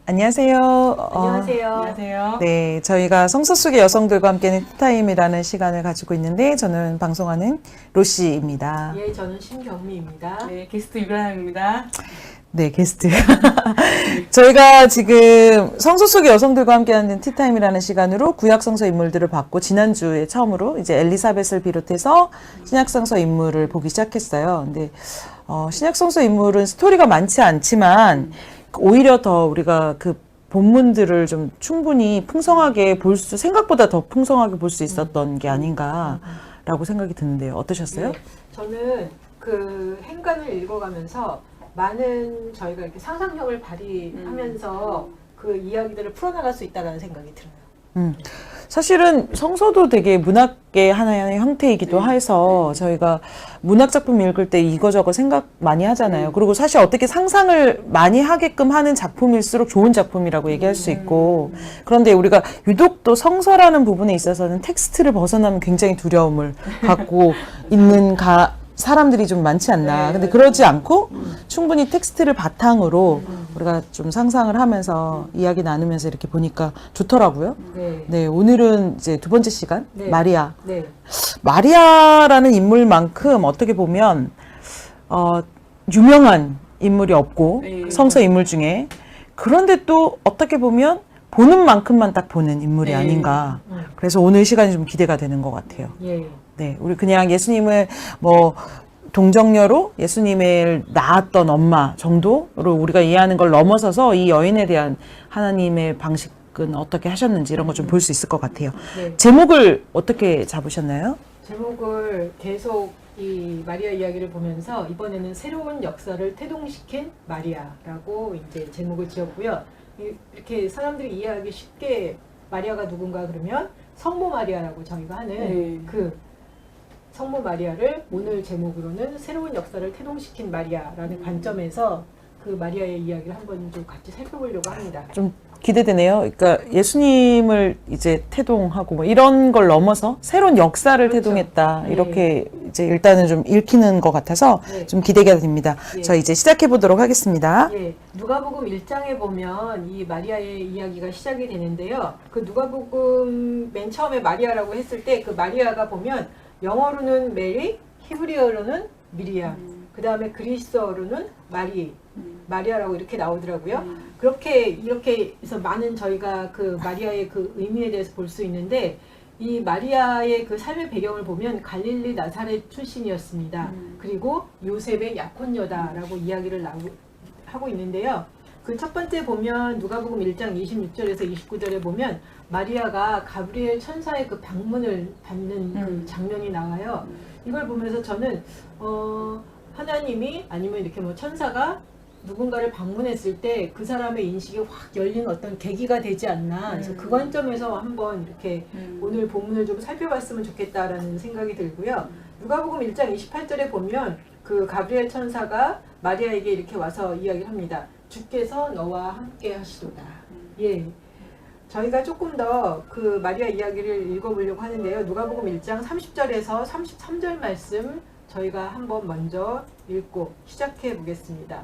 안녕하세요. 안녕하세요. 네, 저희가 성서 속의 여성들과 함께하는 티타임이라는 시간을 가지고 있는데 저는 방송하는 로시입니다. 예, 저는 신경미입니다. 네, 게스트 유라입니다. 네, 게스트. 저희가 지금 성서 속의 여성들과 함께하는 티타임이라는 시간으로 구약 성서 인물들을 봤고 지난주에 처음으로 이제 엘리사벳을 비롯해서 신약 성서 인물을 보기 시작했어요. 근데 신약 성서 인물은 스토리가 많지 않지만 오히려 더 우리가 그 본문들을 좀 충분히 풍성하게 생각보다 더 풍성하게 볼 수 있었던 게 아닌가라고 생각이 드는데요. 어떠셨어요? 네, 저는 그 행간을 읽어가면서 많은 저희가 이렇게 상상력을 발휘하면서 그 이야기들을 풀어나갈 수 있다는 생각이 들어요. 사실은 성서도 되게 문학의 하나의 형태이기도 해서 저희가 문학 작품 읽을 때 이거저거 생각 많이 하잖아요. 그리고 사실 어떻게 상상을 많이 하게끔 하는 작품일수록 좋은 작품이라고 얘기할 수 있고, 그런데 우리가 유독 또 성서라는 부분에 있어서는 텍스트를 벗어나면 굉장히 두려움을 갖고 있는 사람들이 좀 많지 않나. 네, 근데 맞아요. 그러지 않고 충분히 텍스트를 바탕으로 우리가 좀 상상을 하면서 이야기 나누면서 이렇게 보니까 좋더라고요. 네. 네, 오늘은 이제 두 번째 시간, 네. 마리아. 네. 마리아라는 인물만큼 어떻게 보면, 유명한 인물이 없고, 네. 성서 인물 중에. 그런데 또 어떻게 보면 보는 만큼만 딱 보는 인물이 네. 아닌가. 그래서 오늘 시간이 좀 기대가 되는 것 같아요. 예. 네, 우리 그냥 예수님을 동정녀로 예수님을 낳았던 엄마 정도로 우리가 이해하는 걸 넘어서서 이 여인에 대한 하나님의 방식은 어떻게 하셨는지 이런 거 좀 볼 수 있을 것 같아요. 네. 제목을 어떻게 잡으셨나요? 제목을 계속 이 마리아 이야기를 보면서 이번에는 새로운 역사를 태동시킨 마리아라고 이제 제목을 지었고요. 이렇게 사람들이 이해하기 쉽게 마리아가 누군가 그러면 성모 마리아라고 저희가 하는 네. 그 성모 마리아를 오늘 제목으로는 새로운 역사를 태동시킨 마리아라는 관점에서 그 마리아의 이야기를 한번 좀 같이 살펴보려고 합니다. 좀 기대되네요. 그러니까 예수님을 이제 태동하고 뭐 이런 걸 넘어서 새로운 역사를 그렇죠. 태동했다. 네. 이렇게 이제 일단은 좀 읽히는 것 같아서 네. 좀 기대가 됩니다. 예. 저 이제 시작해 보도록 하겠습니다. 예, 누가복음 1장에 보면 이 마리아의 이야기가 시작이 되는데요. 그 누가복음 맨 처음에 마리아라고 했을 때 그 마리아가 보면 영어로는 메리, 히브리어로는 미리암, 그 다음에 그리스어로는 마리아라고 이렇게 나오더라고요. 이렇게 해서 많은 저희가 그 마리아의 그 의미에 대해서 볼 수 있는데 이 마리아의 그 삶의 배경을 보면 갈릴리 나사렛 출신이었습니다. 그리고 요셉의 약혼녀다라고 이야기를 하고 있는데요. 그 첫 번째 보면 누가복음 1장 26절에서 29절에 보면 마리아가 가브리엘 천사의 그 방문을 받는 그 장면이 나와요. 이걸 보면서 저는 하나님이 아니면 이렇게 뭐 천사가 누군가를 방문했을 때 그 사람의 인식이 확 열리는 어떤 계기가 되지 않나. 그래서 그 관점에서 한번 이렇게 오늘 본문을 좀 살펴봤으면 좋겠다라는 생각이 들고요. 누가복음 1장 28절에 보면 그 가브리엘 천사가 마리아에게 이렇게 와서 이야기를 합니다. 주께서 너와 함께 하시도다. 예. 저희가 조금 더 그 마리아 이야기를 읽어보려고 하는데요. 누가복음 1장 30절에서 33절 말씀 저희가 한번 먼저 읽고 시작해 보겠습니다.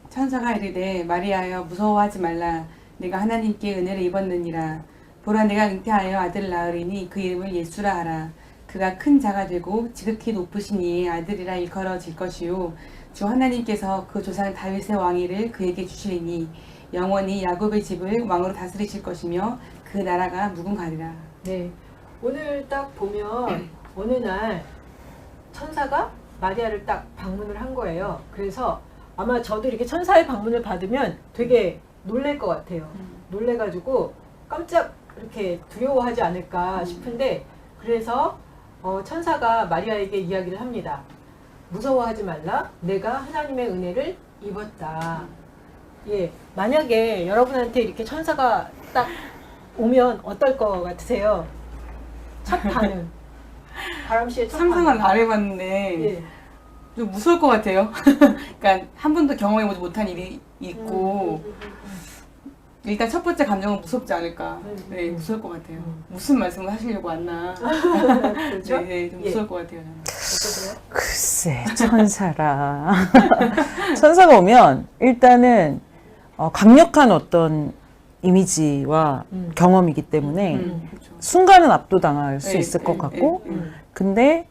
천사가 이르되 마리아여 무서워하지 말라. 내가 하나님께 은혜를 입었느니라. 보라 내가 잉태하여 아들을 낳으리니 그 이름을 예수라 하라. 그가 큰 자가 되고 지극히 높으신 이의 아들이라 일컬어질 것이요 주 하나님께서 그 조상 다윗의 왕위를 그에게 주시리니 영원히 야곱의 집을 왕으로 다스리실 것이며 그 나라가 무궁하리라. 네. 오늘 딱 보면 어느 날 천사가 마리아를 딱 방문을 한 거예요. 그래서 아마 저도 이렇게 천사의 방문을 받으면 되게 놀랄 것 같아요. 놀래가지고 깜짝 이렇게 두려워하지 않을까 싶은데 그래서 천사가 마리아에게 이야기를 합니다. 무서워하지 말라. 내가 하나님의 은혜를 입었다. 예, 만약에 여러분한테 이렇게 천사가 딱 오면 어떨 것 같으세요? 첫 반응. 바람 씨의 첫 상상은 반응. 안 해봤는데 예. 좀 무서울 것 같아요. 그러니까 한 번도 경험해보지 못한 일이 있고 일단 첫 번째 감정은 무섭지 않을까. 네, 무서울 것 같아요. 무슨 말씀을 하시려고 왔나. 그렇죠? 네, 좀 무서울 것 같아요. 저는. 어떠세요? 글쎄, 천사라. 천사가 오면 일단은 강력한 어떤 이미지와 경험이기 때문에 그렇죠. 순간은 압도당할 수 네, 있을 것 네, 같고 네, 네. 근데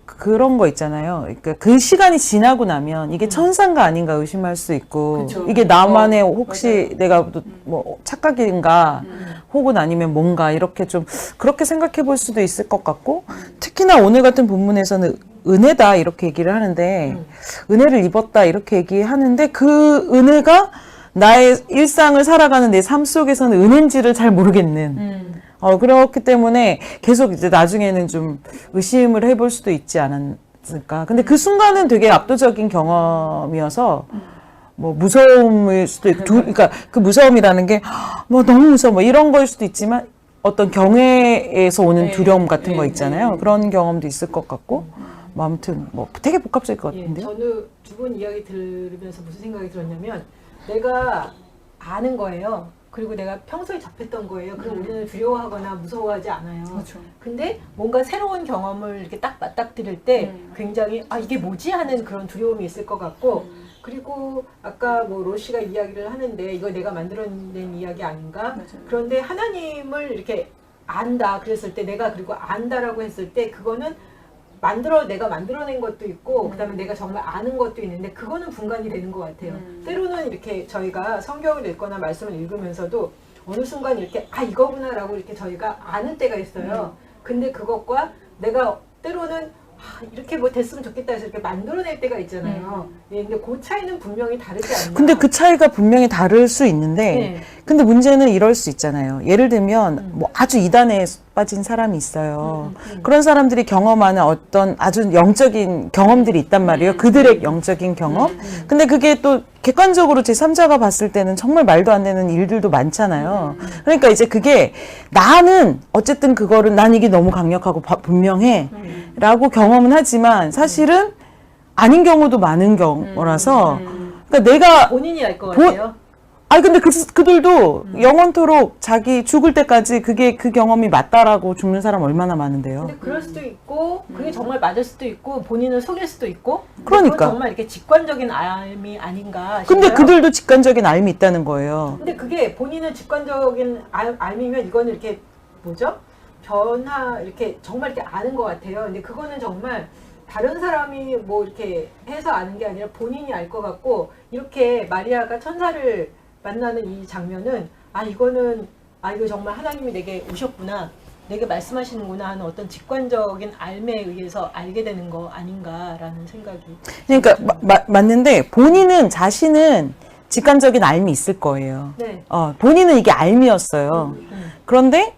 그런 거 있잖아요. 그러니까 그 시간이 지나고 나면 이게 천사인가 아닌가 의심할 수 있고 그쵸. 이게 나만의 혹시 맞아요. 내가 뭐 착각인가 혹은 아니면 뭔가 이렇게 좀 그렇게 생각해 볼 수도 있을 것 같고 특히나 오늘 같은 본문에서는 은혜다 이렇게 얘기를 하는데 은혜를 입었다 이렇게 얘기하는데 그 은혜가 나의 일상을 살아가는 내 삶 속에서는 은혜인지를 잘 모르겠는 그렇기 때문에 계속 이제 나중에는 좀 의심을 해볼 수도 있지 않았을까. 근데 그 순간은 되게 압도적인 경험이어서 뭐 무서움일 수도 있고, 그러니까 그 무서움이라는 게 뭐 너무 무서워 뭐 이런 거일 수도 있지만 어떤 경외에서 오는 네, 두려움 같은 네, 거 있잖아요. 네. 그런 경험도 있을 것 같고, 뭐 아무튼 뭐 되게 복합적일 것 예, 같은데요. 저는 두 분 이야기 들으면서 무슨 생각이 들었냐면 내가 아는 거예요. 그리고 내가 평소에 접했던 거예요. 그럼 우리는 두려워하거나 무서워하지 않아요. 그렇죠. 근데 뭔가 새로운 경험을 이렇게 딱 맞닥뜨릴 때 굉장히 아 이게 뭐지 하는 그런 두려움이 있을 것 같고 그리고 아까 뭐 로시가 이야기를 하는데 이거 내가 만들어낸 이야기 아닌가? 맞아요. 그런데 하나님을 이렇게 안다 그랬을 때 내가 그리고 안다라고 했을 때 그거는 내가 만들어낸 것도 있고 그다음에 내가 정말 아는 것도 있는데 그거는 분간이 되는 것 같아요. 때로는 이렇게 저희가 성경을 읽거나 말씀을 읽으면서도 어느 순간 이렇게 아 이거구나라고 이렇게 저희가 아는 때가 있어요. 근데 그것과 내가 때로는 아, 이렇게 뭐 됐으면 좋겠다 해서 이렇게 만들어낼 때가 있잖아요. 예, 근데 그 차이는 분명히 다르지 않나. 근데 그 차이가 분명히 다를 수 있는데, 네. 근데 문제는 이럴 수 있잖아요. 예를 들면, 뭐 아주 이단에 빠진 사람이 있어요. 그런 사람들이 경험하는 어떤 아주 영적인 경험들이 있단 말이에요. 그들의 영적인 경험. 근데 그게 또 객관적으로 제3자가 봤을 때는 정말 말도 안 되는 일들도 많잖아요. 그러니까 이제 그게 나는 어쨌든 그거를 난 이게 너무 강력하고 분명해. 라고 경험은 하지만 사실은 아닌 경우도 많은 경우라서 그러니까 내가 본인이 알 것 같아요. 아니 근데 그들도 영원토록 자기 죽을 때까지 그게 그 경험이 맞다라고 죽는 사람 얼마나 많은데요. 근데 그럴 수도 있고 그게 정말 맞을 수도 있고 본인을 속일 수도 있고 근데 그러니까. 그건 정말 이렇게 직관적인 알미 아닌가 근데 싶어요. 그들도 직관적인 알미 있다는 거예요. 근데 그게 본인은 직관적인 알미면 이거는 이렇게 뭐죠? 변화 이렇게 정말 이렇게 아는 것 같아요. 근데 그거는 정말 다른 사람이 뭐 이렇게 해서 아는 게 아니라 본인이 알 것 같고 이렇게 마리아가 천사를 만나는 이 장면은 아 이거는 아 이거 정말 하나님이 내게 오셨구나 내게 말씀하시는구나 하는 어떤 직관적인 알매에 의해서 알게 되는 거 아닌가라는 생각이 그러니까 맞는데 본인은 자신은 직관적인 알미 있을 거예요. 네. 본인은 이게 알미였어요. 그런데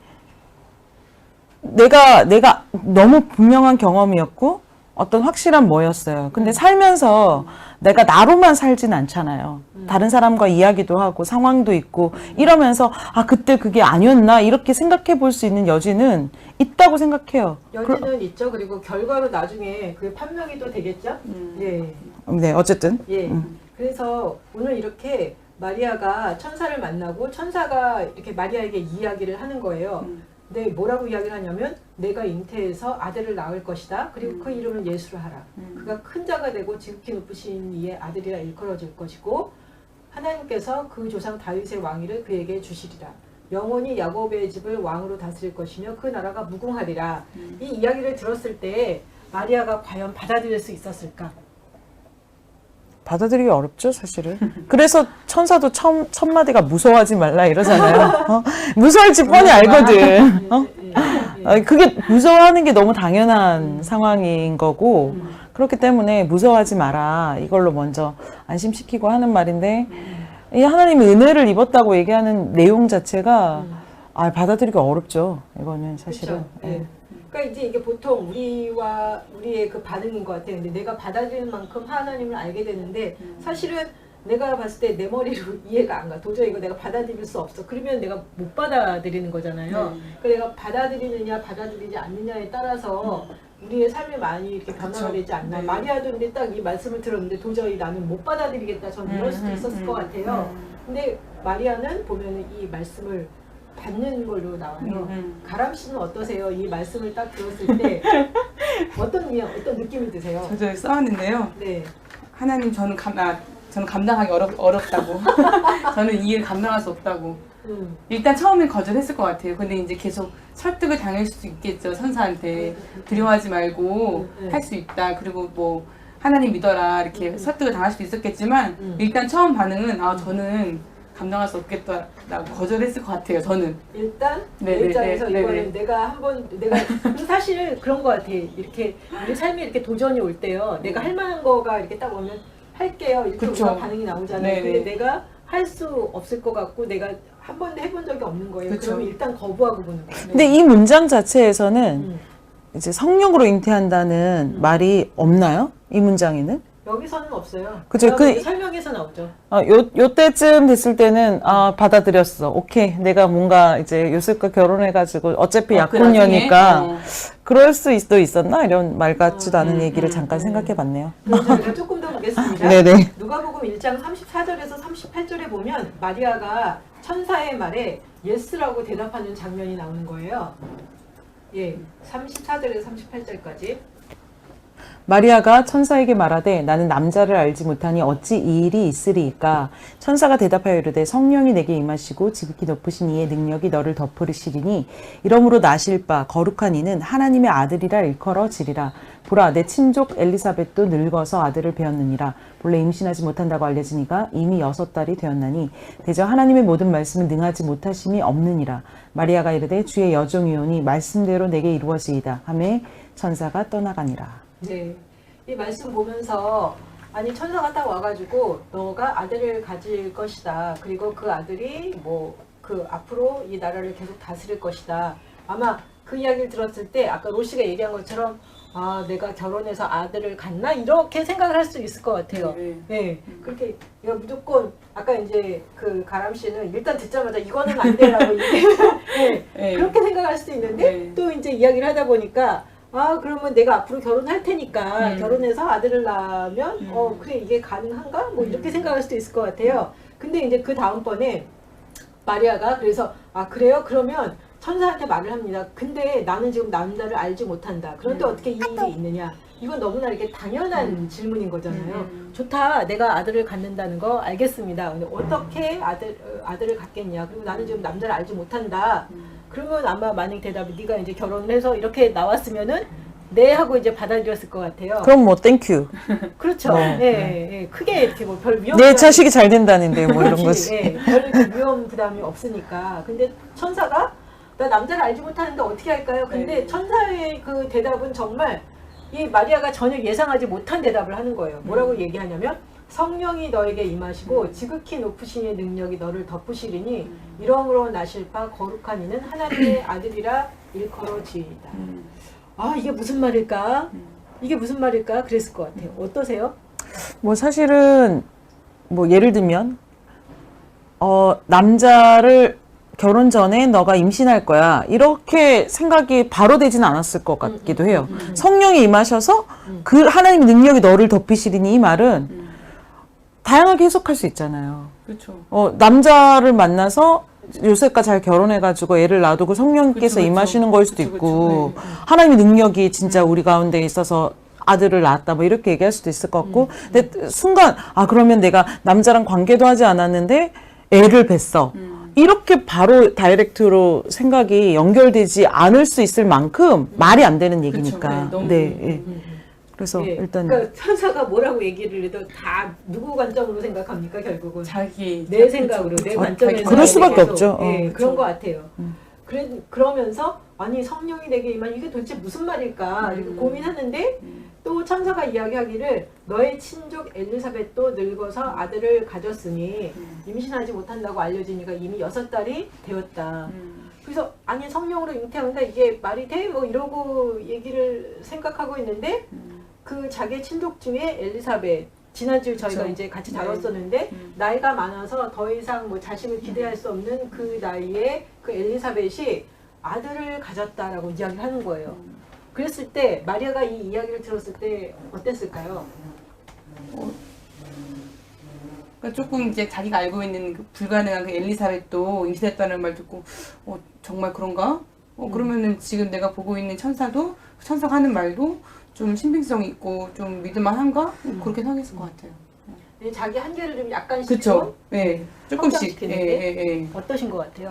내가 너무 분명한 경험이었고 어떤 확실한 뭐였어요. 근데 살면서 내가 나로만 살진 않잖아요. 다른 사람과 이야기도 하고 상황도 있고 이러면서 아 그때 그게 아니었나 이렇게 생각해 볼 수 있는 여지는 있다고 생각해요. 여지는 있죠. 그리고 결과로 나중에 그게 판명이 또 되겠죠. 예. 네, 어쨌든 예. 그래서 오늘 이렇게 마리아가 천사를 만나고 천사가 이렇게 마리아에게 이야기를 하는 거예요. 근데 뭐라고 이야기를 하냐면 내가 잉태해서 아들을 낳을 것이다. 그리고 그 이름을 예수라 하라. 그가 큰 자가 되고 지극히 높으신 이의 아들이라 일컬어질 것이고 하나님께서 그 조상 다윗의 왕위를 그에게 주시리라. 영원히 야곱의 집을 왕으로 다스릴 것이며 그 나라가 무궁하리라. 이 이야기를 들었을 때 마리아가 과연 받아들일 수 있었을까? 받아들이기 어렵죠, 사실은. 그래서 천사도 첫 마디가 무서워하지 말라 이러잖아요. 무서울지 뻔히 알거든. 그게 무서워하는 게 너무 당연한 상황인 거고 그렇기 때문에 무서워하지 마라 이걸로 먼저 안심시키고 하는 말인데 이 하나님이 은혜를 입었다고 얘기하는 내용 자체가 받아들이기 어렵죠. 이거는 사실은. 그렇죠. 예. 그러니까 이제 이게 보통 우리의 그 반응인 것 같아요. 근데 내가 받아들이는 만큼 하나님을 알게 되는데 사실은 내가 봤을 때 내 머리로 이해가 안 가. 도저히 이거 내가 받아들일 수 없어. 그러면 내가 못 받아들이는 거잖아요. 그러니까 내가 받아들이느냐 받아들이지 않느냐에 따라서 우리의 삶이 많이 이렇게 변화가 되지 않나. 네. 마리아도 근데 딱 이 말씀을 들었는데 도저히 나는 못 받아들이겠다. 저는 이럴 수도 있었을 것 같아요. 근데 마리아는 보면 이 말씀을 받는 걸로 나와요. 가람 씨는 어떠세요? 이 말씀을 딱 들었을 때 어떤 느낌이 드세요? 저도 써왔는데요. 네. 하나님 저는 저는 감당하기 어렵다고. 저는 이 일을 감당할 수 없다고. 음. 일단 처음엔 거절했을 것 같아요. 근데 이제 계속 설득을 당할 수도 있겠죠. 천사한테 두려워하지 말고 할 수 있다. 그리고 뭐 하나님 믿어라 이렇게 설득을 당할 수도 있었겠지만 일단 처음 반응은 저는 감당할 수 없겠다라고 거절했을 것 같아요. 저는. 일단 네, 내 네, 입장에서 네, 이거는 네. 내가 그리고 사실 그런 것 같아. 이렇게 우리 삶에 이렇게 도전이 올 때요. 내가 할 만한 거가 이렇게 딱 오면 할게요. 이렇게 그쵸. 우리가 반응이 나오잖아요. 네, 근데 네. 내가 할 수 없을 것 같고 내가 한 번도 해본 적이 없는 거예요. 그쵸. 그러면 일단 거부하고 보는 거예요. 근데 이 문장 자체에서는 음. 이제 성령으로 잉태한다는 말이 없나요? 이 문장에는? 여기서는 없어요. 그죠. 그 설명에서 나오죠. 요때쯤 됐을 때는, 받아들였어. 오케이. 내가 뭔가 이제 요셉과 결혼해가지고 어차피 약혼녀니까 나중에? 그럴 수도 있었나? 이런 말 같지도 않은 얘기를 잠깐 생각해 봤네요. 그럼 저희가 조금 더 보겠습니다. 네네. 누가복음 1장 34절에서 38절에 보면 마리아가 천사의 말에 예스라고 대답하는 장면이 나오는 거예요. 예, 34절에서 38절까지. 마리아가 천사에게 말하되 나는 남자를 알지 못하니 어찌 이 일이 있으리이까. 천사가 대답하여 이르되 성령이 내게 임하시고 지극히 높으신 이의 능력이 너를 덮으시리니 이러므로 나실 바 거룩한 이는 하나님의 아들이라 일컬어지리라. 보라 내 친족 엘리사벳도 늙어서 아들을 배었느니라. 본래 임신하지 못한다고 알려지니가 이미 6달이 되었나니 대저 하나님의 모든 말씀을 능하지 못하심이 없느니라. 마리아가 이르되 주의 여종이오니 말씀대로 내게 이루어지이다 하매 천사가 떠나가니라. 네, 이 말씀 보면서 아니 천사가 딱 와가지고 너가 아들을 가질 것이다. 그리고 그 아들이 뭐 그 앞으로 이 나라를 계속 다스릴 것이다. 아마 그 이야기를 들었을 때 아까 로시가 얘기한 것처럼 내가 결혼해서 아들을 갖나 이렇게 생각을 할 수 있을 것 같아요. 네, 그렇게 이거 무조건 아까 이제 그 가람 씨는 일단 듣자마자 이거는 안 되라고 네, 그렇게 생각할 수도 있는데 또 이제 이야기를 하다 보니까. 그러면 내가 앞으로 결혼할 테니까 결혼해서 아들을 낳으면 그래 이게 가능한가? 뭐 이렇게 생각할 수도 있을 것 같아요. 근데 이제 그 다음번에 마리아가 그래서 그래요? 그러면 천사한테 말을 합니다. 근데 나는 지금 남자를 알지 못한다. 그런데 어떻게 이 일이 있느냐? 이건 너무나 이렇게 당연한 질문인 거잖아요. 좋다. 내가 아들을 갖는다는 거 알겠습니다. 근데 어떻게 아들을 갖겠냐? 그리고 나는 지금 남자를 알지 못한다. 그러면 아마 만약 대답이 네가 이제 결혼을 해서 이렇게 나왔으면은 네 하고 이제 받아들였을 것 같아요. 그럼 뭐 땡큐. 그렇죠. 예, 크게 이렇게 뭐 별 위험 내 자식이 잘 된다는데 뭐 이런 거지. 예, 별 위험 부담이 없으니까. 근데 천사가 나 남자를 알지 못하는데 어떻게 할까요? 근데 천사의 그 대답은 정말 이 마리아가 전혀 예상하지 못한 대답을 하는 거예요. 뭐라고 얘기하냐면 성령이 너에게 임하시고 지극히 높으신 이의 능력이 너를 덮으시리니 이러므로 나실 바 거룩한 이는 하나님의 아들이라 일컬어지이다. 이게 무슨 말일까? 이게 무슨 말일까? 그랬을 것 같아요. 어떠세요? 뭐 사실은 뭐 예를 들면 남자를 결혼 전에 너가 임신할 거야 이렇게 생각이 바로 되지는 않았을 것 같기도 해요. 성령이 임하셔서 그 하나님의 능력이 너를 덮이시리니 이 말은 다양하게 해석할 수 있잖아요. 그렇죠. 남자를 만나서 요셉과 잘 결혼해가지고 애를 낳아두고 성령께서 그쵸. 임하시는 걸 수도 그쵸, 있고 그쵸. 하나님의 능력이 진짜 우리 가운데 있어서 아들을 낳았다 뭐 이렇게 얘기할 수도 있을 것 같고 근데 순간 그러면 내가 남자랑 관계도 하지 않았는데 애를 뱄어. 이렇게 바로 다이렉트로 생각이 연결되지 않을 수 있을 만큼 말이 안 되는 얘기니까. 그쵸, 네. 그래서 예, 일단 그러니까 천사가 뭐라고 얘기를 해도 다 누구 관점으로 생각합니까 결국은 자기 내 생각으로 내 관점에서 그럴 수밖에 계속, 없죠. 예, 그쵸. 그런 것 같아요. 그러면서 아니 성령이 내게 임한 이게 도대체 무슨 말일까 이렇게 고민하는데 또 천사가 이야기하기를 너의 친족 엘리사벳도 늙어서 아들을 가졌으니 임신하지 못한다고 알려지니까 이미 6달이 되었다. 그래서 아니 성령으로 잉태한다 이게 말이 돼? 뭐 이러고 얘기를 생각하고 있는데 그 자기 친족 중에 엘리사벳 지난주 저희가 그쵸. 이제 같이 네. 다뤘었는데 나이가 많아서 더 이상 뭐 자식을 기대할 수 없는 그 나이에 그 엘리사벳이 아들을 가졌다라고 이야기를 하는 거예요. 그랬을 때 마리아가 이 이야기를 들었을 때 어땠을까요? 그러니까 조금 이제 자기가 알고 있는 그 불가능한 그 엘리사벳도 임신했다는 말 듣고 정말 그런가? 그러면은 지금 내가 보고 있는 천사도 천사가 하는 말도 좀 신빙성 있고 좀 믿을만한가? 그렇게 생각했을 것 같아요. 자기 한계를 좀 약간씩 그쵸. 네. 조금씩. 확장시키는데 어떠신 것 같아요?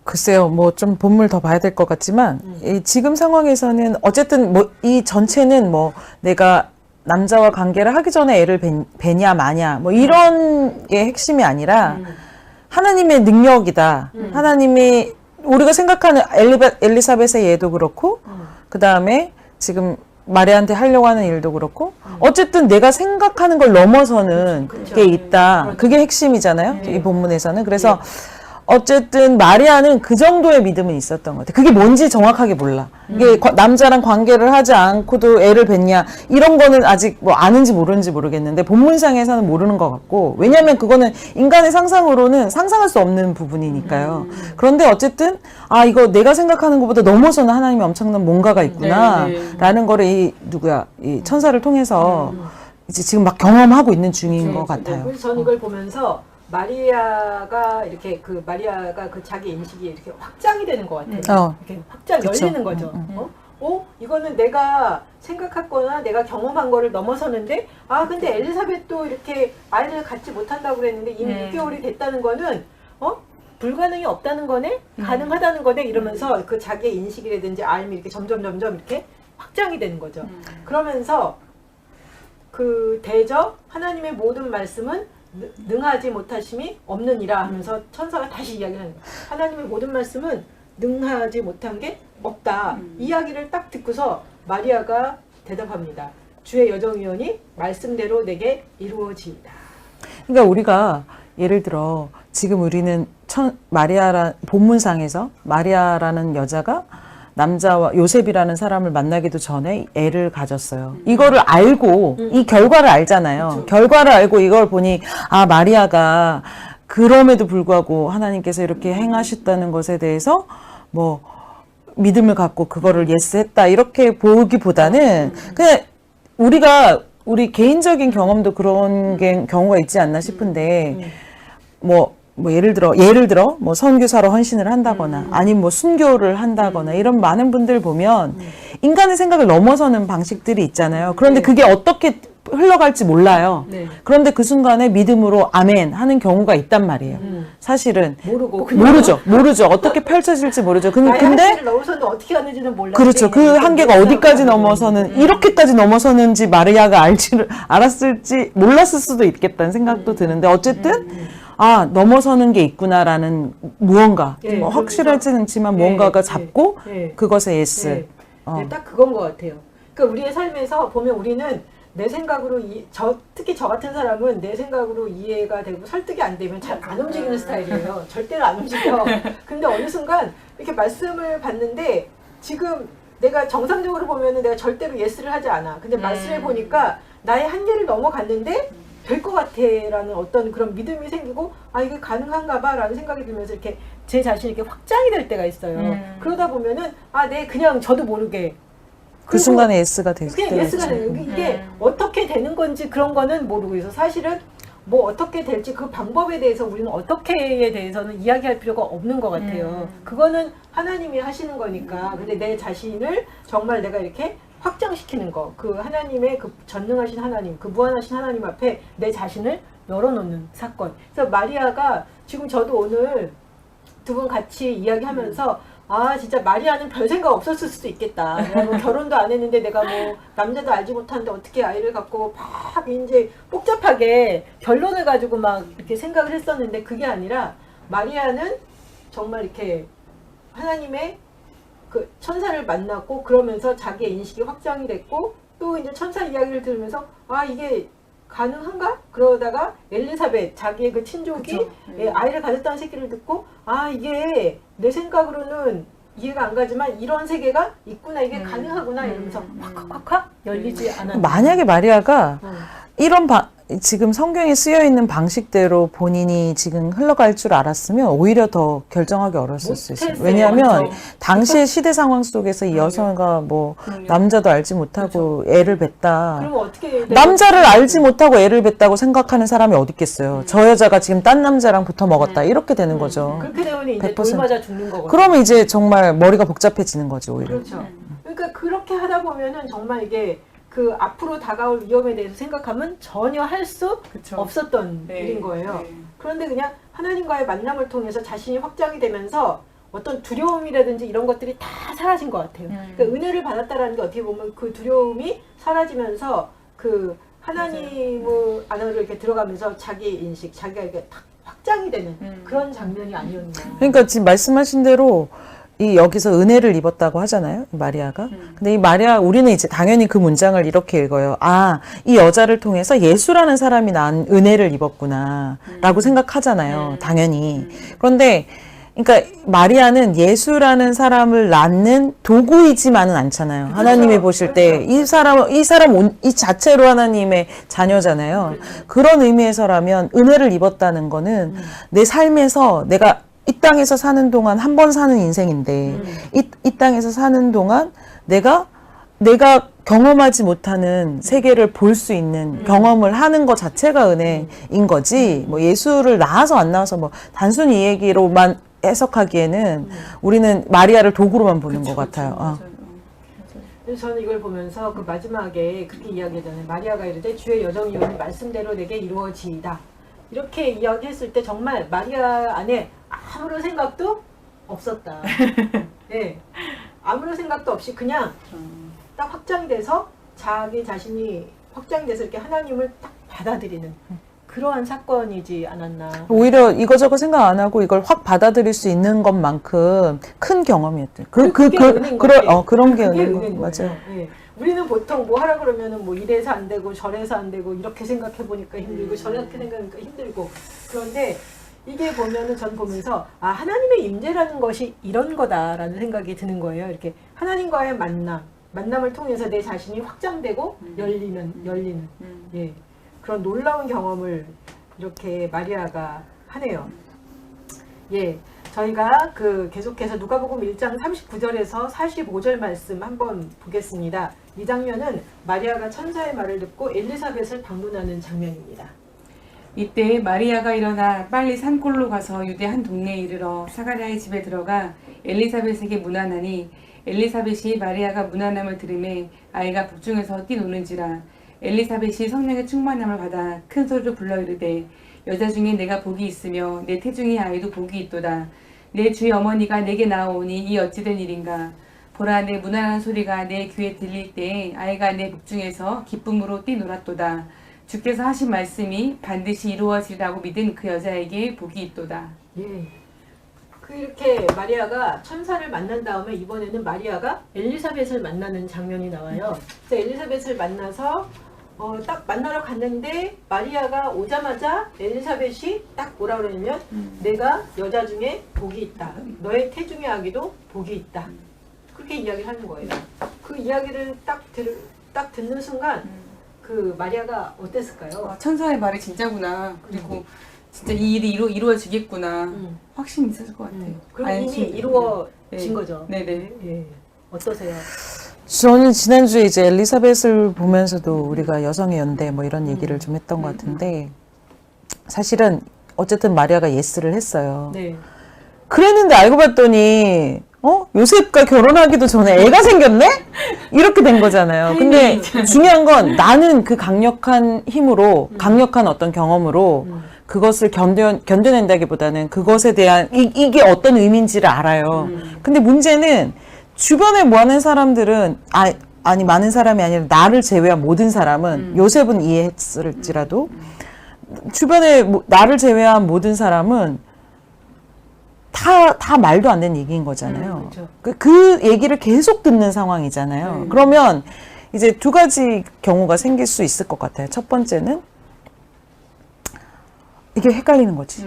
글쎄요, 뭐 좀 본물 더 봐야 될 것 같지만 이 지금 상황에서는 어쨌든 뭐 이 전체는 뭐 내가 남자와 관계를 하기 전에 애를 뵈냐 마냐 뭐 이런 게 핵심이 아니라 하나님의 능력이다. 하나님이 우리가 생각하는 엘리사벳의 예도 그렇고 그 다음에 지금 마리아한테 하려고 하는 일도 그렇고 어쨌든 내가 생각하는 걸 넘어서는 그렇죠. 게 있다. 그렇죠. 그게 핵심이잖아요. 이 본문에서는. 그래서 어쨌든 마리아는 그 정도의 믿음은 있었던 것 같아요. 그게 뭔지 정확하게 몰라. 이게 남자랑 관계를 하지 않고도 애를 뵀냐 이런 거는 아직 뭐 아는지 모르는지 모르겠는데 본문상에서는 모르는 것 같고 왜냐하면 그거는 인간의 상상으로는 상상할 수 없는 부분이니까요. 그런데 어쨌든 아 이거 내가 생각하는 것보다 넘어서는 하나님의 엄청난 뭔가가 있구나 라는 거를 이 천사를 통해서 이제 지금 막 경험하고 있는 중인 것 같아요. 그래서 저는 이걸 보면서 마리아가 그 자기 인식이 이렇게 확장이 되는 것 같아요. 이렇게 확장 그쵸. 열리는 거죠. 이거는 내가 생각했거나 내가 경험한 거를 넘어서는데, 근데 엘리사벳도 이렇게 아이를 갖지 못한다고 그랬는데 이미 6개월이 됐다는 거는, 불가능이 없다는 거네? 가능하다는 거네? 이러면서 그 자기의 인식이라든지 알미 이렇게 점점 이렇게 확장이 되는 거죠. 그러면서 대저 하나님의 모든 말씀은 능하지 못하심이 없느니라 하면서 천사가 다시 이야기하는 거예요. 하나님의 모든 말씀은 능하지 못한 게 없다. 이야기를 딱 듣고서 마리아가 대답합니다. 주의 여정위원이 말씀대로 내게 이루어지이다. 그러니까 우리가 예를 들어 지금 우리는 본문상에서 마리아라는 여자가 남자와 요셉이라는 사람을 만나기도 전에 애를 가졌어요. 이거를 알고 이 결과를 알잖아요. 그쵸. 결과를 알고 이걸 보니 마리아가 그럼에도 불구하고 하나님께서 이렇게 행하셨다는 것에 대해서 뭐 믿음을 갖고 그거를 예스했다 이렇게 보기보다는 그냥 우리 개인적인 경험도 그런 경우가 있지 않나 싶은데 뭐 예를 들어 뭐 선교사로 헌신을 한다거나 아니면 뭐 순교를 한다거나 이런 많은 분들 보면 인간의 생각을 넘어서는 방식들이 있잖아요. 그런데 그게 어떻게 흘러갈지 몰라요. 네. 그런데 그 순간에 믿음으로 아멘 하는 경우가 있단 말이에요. 사실은 모르고 모르죠. 어떻게 펼쳐질지 모르죠. 나의 근데 한계를 넘어서는 어떻게 하는지는 몰라. 그렇죠. 그 한계가 어디까지 넘어서는 이렇게까지 넘어서는지 마리아가 알았을지 몰랐을 수도 있겠다는 생각도 드는데 어쨌든 넘어서는 게 있구나라는 무언가 뭐 확실하지는 않지만 무언가가 잡고 그것에 예스. 네, 딱 그건 것 같아요. 그러니까 우리의 삶에서 보면 우리는 내 생각으로 특히 저 같은 사람은 내 생각으로 이해가 되고 설득이 안 되면 잘 안 움직이는 스타일이에요. 절대로 안 움직여. 근데 어느 순간 이렇게 말씀을 받는데 지금 내가 정상적으로 보면은 내가 절대로 예스를 하지 않아. 근데 말씀해 보니까 나의 한계를 넘어갔는데 될 것 같아라는 어떤 그런 믿음이 생기고 이게 가능한가 봐라는 생각이 들면서 이렇게 제 자신이 이렇게 확장이 될 때가 있어요. 그러다 보면은 그냥 저도 모르게 그 순간에 예스가 됐을 그냥 때가 예스가 있죠. 돼요. 이게 어떻게 되는 건지 그런 거는 모르고 있어. 사실은 뭐 어떻게 될지 그 방법에 대해서 우리는 어떻게에 대해서는 이야기할 필요가 없는 것 같아요. 그거는 하나님이 하시는 거니까. 근데 내 자신을 정말 내가 이렇게 확장시키는 거, 그 하나님의 그 전능하신 하나님, 그 무한하신 하나님 앞에 내 자신을 열어놓는 사건. 그래서 마리아가 지금 저도 오늘 두 분 같이 이야기하면서 진짜 마리아는 별 생각 없었을 수도 있겠다. 내가 뭐 결혼도 안 했는데 내가 뭐 남자도 알지 못하는데 어떻게 아이를 갖고 막 이제 복잡하게 결론을 가지고 막 이렇게 생각을 했었는데 그게 아니라 마리아는 정말 이렇게 하나님의 그 천사를 만났고 그러면서 자기의 인식이 확장이 됐고 또 이제 천사 이야기를 들으면서 이게 가능한가? 그러다가 엘리사벳 자기의 그 친족이 아이를 가졌다는 새끼를 듣고 이게 내 생각으로는 이해가 안 가지만 이런 세계가 있구나 이게 가능하구나 이러면서 확 열리지 않았나. 만약에 마리아가 이런 지금 성경에 쓰여 있는 방식대로 본인이 지금 흘러갈 줄 알았으면 오히려 더 결정하기 어려웠을 수 있어요. 왜냐하면 당시의 시대 상황 속에서 이 여성가 뭐 남자도 알지 못하고 애를 뱄다. 그러면 어떻게 남자를 알지 못하고 애를 뱄다고 생각하는 사람이 어디 있겠어요. 저 여자가 지금 딴 남자랑 붙어 먹었다. 이렇게 되는 거죠. 그렇게 되면 이제 100%. 돌 맞아 죽는 거거든요. 그러면 이제 정말 머리가 복잡해지는 거죠, 오히려. 그렇죠. 그러니까 그렇게 하다 보면은 정말 이게 그 앞으로 다가올 위험에 대해서 생각하면 전혀 할 수 그쵸. 없었던 네. 일인 거예요. 네. 그런데 그냥 하나님과의 만남을 통해서 자신이 확장이 되면서 어떤 두려움이라든지 이런 것들이 다 사라진 것 같아요. 그러니까 은혜를 받았다라는 게 어떻게 보면 그 두려움이 사라지면서 그 하나님 안으로 이렇게 들어가면서 자기 인식, 자기가 이렇게 탁 확장이 되는 그런 장면이 아니었나. 그러니까 지금 말씀하신 대로 이 여기서 은혜를 입었다고 하잖아요, 이 마리아가. 근데 이 마리아, 우리는 이제 당연히 그 문장을 이렇게 읽어요. 아, 이 여자를 통해서 예수라는 사람이 난 은혜를 입었구나라고 생각하잖아요, 당연히. 그런데 그러니까 마리아는 예수라는 사람을 낳는 도구이지만은 않잖아요. 하나님이 보실 때 이 사람 이 자체로 하나님의 자녀잖아요. 그런 의미에서라면 은혜를 입었다는 거는 내 삶에서 내가 이 땅에서 사는 동안 한 번 사는 인생인데 이 땅에서 사는 동안 내가 경험하지 못하는 세계를 볼 수 있는 경험을 하는 것 자체가 은혜인 거지. 뭐 예수를 낳아서 안 낳아서 뭐 단순히 이 얘기로만 해석하기에는 우리는 마리아를 도구로만 보는 것 같아요. 맞아요. 그래서 저는 이걸 보면서 그 마지막에 그렇게 이야기하잖아요. 마리아가 이르되 주의 여정이 오늘 말씀대로 내게 이루어지이다. 이렇게 이야기했을 때 정말 마리아 안에 아무런 생각도 없었다. 네. 아무런 생각도 없이 그냥 딱 확장이 돼서 자기 자신이 확장이 돼서 이렇게 하나님을 딱 받아들이는 그러한 사건이지 않았나. 오히려 이거저거 생각 안 하고 이걸 확 받아들일 수 있는 것만큼 큰 경험이었대. 그게 은혜인 거지. 그런 게 그게 은혜인 은혜인 거 거예요. 맞아요. 예. 우리는 보통 뭐 하라 그러면은 뭐 이래서 안 되고 저래서 안 되고 이렇게 생각해 보니까 힘들고 저렇게 생각하니까 힘들고. 그런데 이게 보면은 전 보면서 아, 하나님의 임재라는 것이 이런 거다라는 생각이 드는 거예요. 이렇게 하나님과의 만남을 통해서 내 자신이 확장되고 열리는 예. 그런 놀라운 경험을 이렇게 마리아가 하네요. 예. 저희가 그 계속해서 누가복음 1장 39절에서 45절 말씀 한번 보겠습니다. 이 장면은 마리아가 천사의 말을 듣고 엘리사벳을 방문하는 장면입니다. 이때 마리아가 일어나 빨리 산골로 가서 유대 한 동네에 이르러 사가랴의 집에 들어가 엘리사벳에게 문안하니 엘리사벳이 마리아가 문안함을 들으매 아이가 복중에서 뛰노는지라. 엘리사벳이 성령의 충만함을 받아 큰 소리로 불러 이르되 여자 중에 내가 복이 있으며 내 태중의 아이도 복이 있도다. 내 주의 어머니가 내게 나오니 이 어찌된 일인가. 보라, 내 문안한 소리가 내 귀에 들릴 때에 아이가 내 복중에서 기쁨으로 뛰놀았도다. 주께서 하신 말씀이 반드시 이루어지리라고 믿은 그 여자에게 복이 있도다. 예. 그 이렇게 마리아가 천사를 만난 다음에 이번에는 마리아가 엘리사벳을 만나는 장면이 나와요. 그래서 엘리사벳을 만나서 딱 만나러 갔는데 마리아가 오자마자 엘리사벳이 딱 뭐라 그러냐면 내가 여자 중에 복이 있다. 너의 태중의 아기도 복이 있다. 그렇게 이야기를 하는 거예요. 그 이야기를 딱 듣는 순간 그 마리아가 어땠을까요? 천사의 말이 진짜구나. 그리고 진짜 이 일이 이루어지겠구나. 확신이 있었을 것 같아요. 그럼 이미 안심이. 이루어진 네. 거죠. 네네. 예. 어떠세요? 저는 지난주에 이제 엘리사벳을 보면서도 우리가 여성의 연대 뭐 이런 얘기를 좀 했던 것 같은데 사실은 어쨌든 마리아가 예스를 했어요. 네. 그랬는데 알고 봤더니 요셉과 결혼하기도 전에 애가 생겼네? 이렇게 된 거잖아요. 근데 중요한 건 나는 그 강력한 힘으로 강력한 어떤 경험으로 그것을 견뎌낸다기보다는 그것에 대한 이게 어떤 의미인지를 알아요. 근데 문제는 주변에 뭐 하는 사람들은 아니 많은 사람이 아니라 나를 제외한 모든 사람은 요셉은 이해했을지라도 주변에 나를 제외한 모든 사람은 다 말도 안 되는 얘기인 거잖아요. 그렇죠. 그 얘기를 계속 듣는 상황이잖아요. 그러면 이제 두 가지 경우가 생길 수 있을 것 같아요. 첫 번째는 이게 헷갈리는 거지.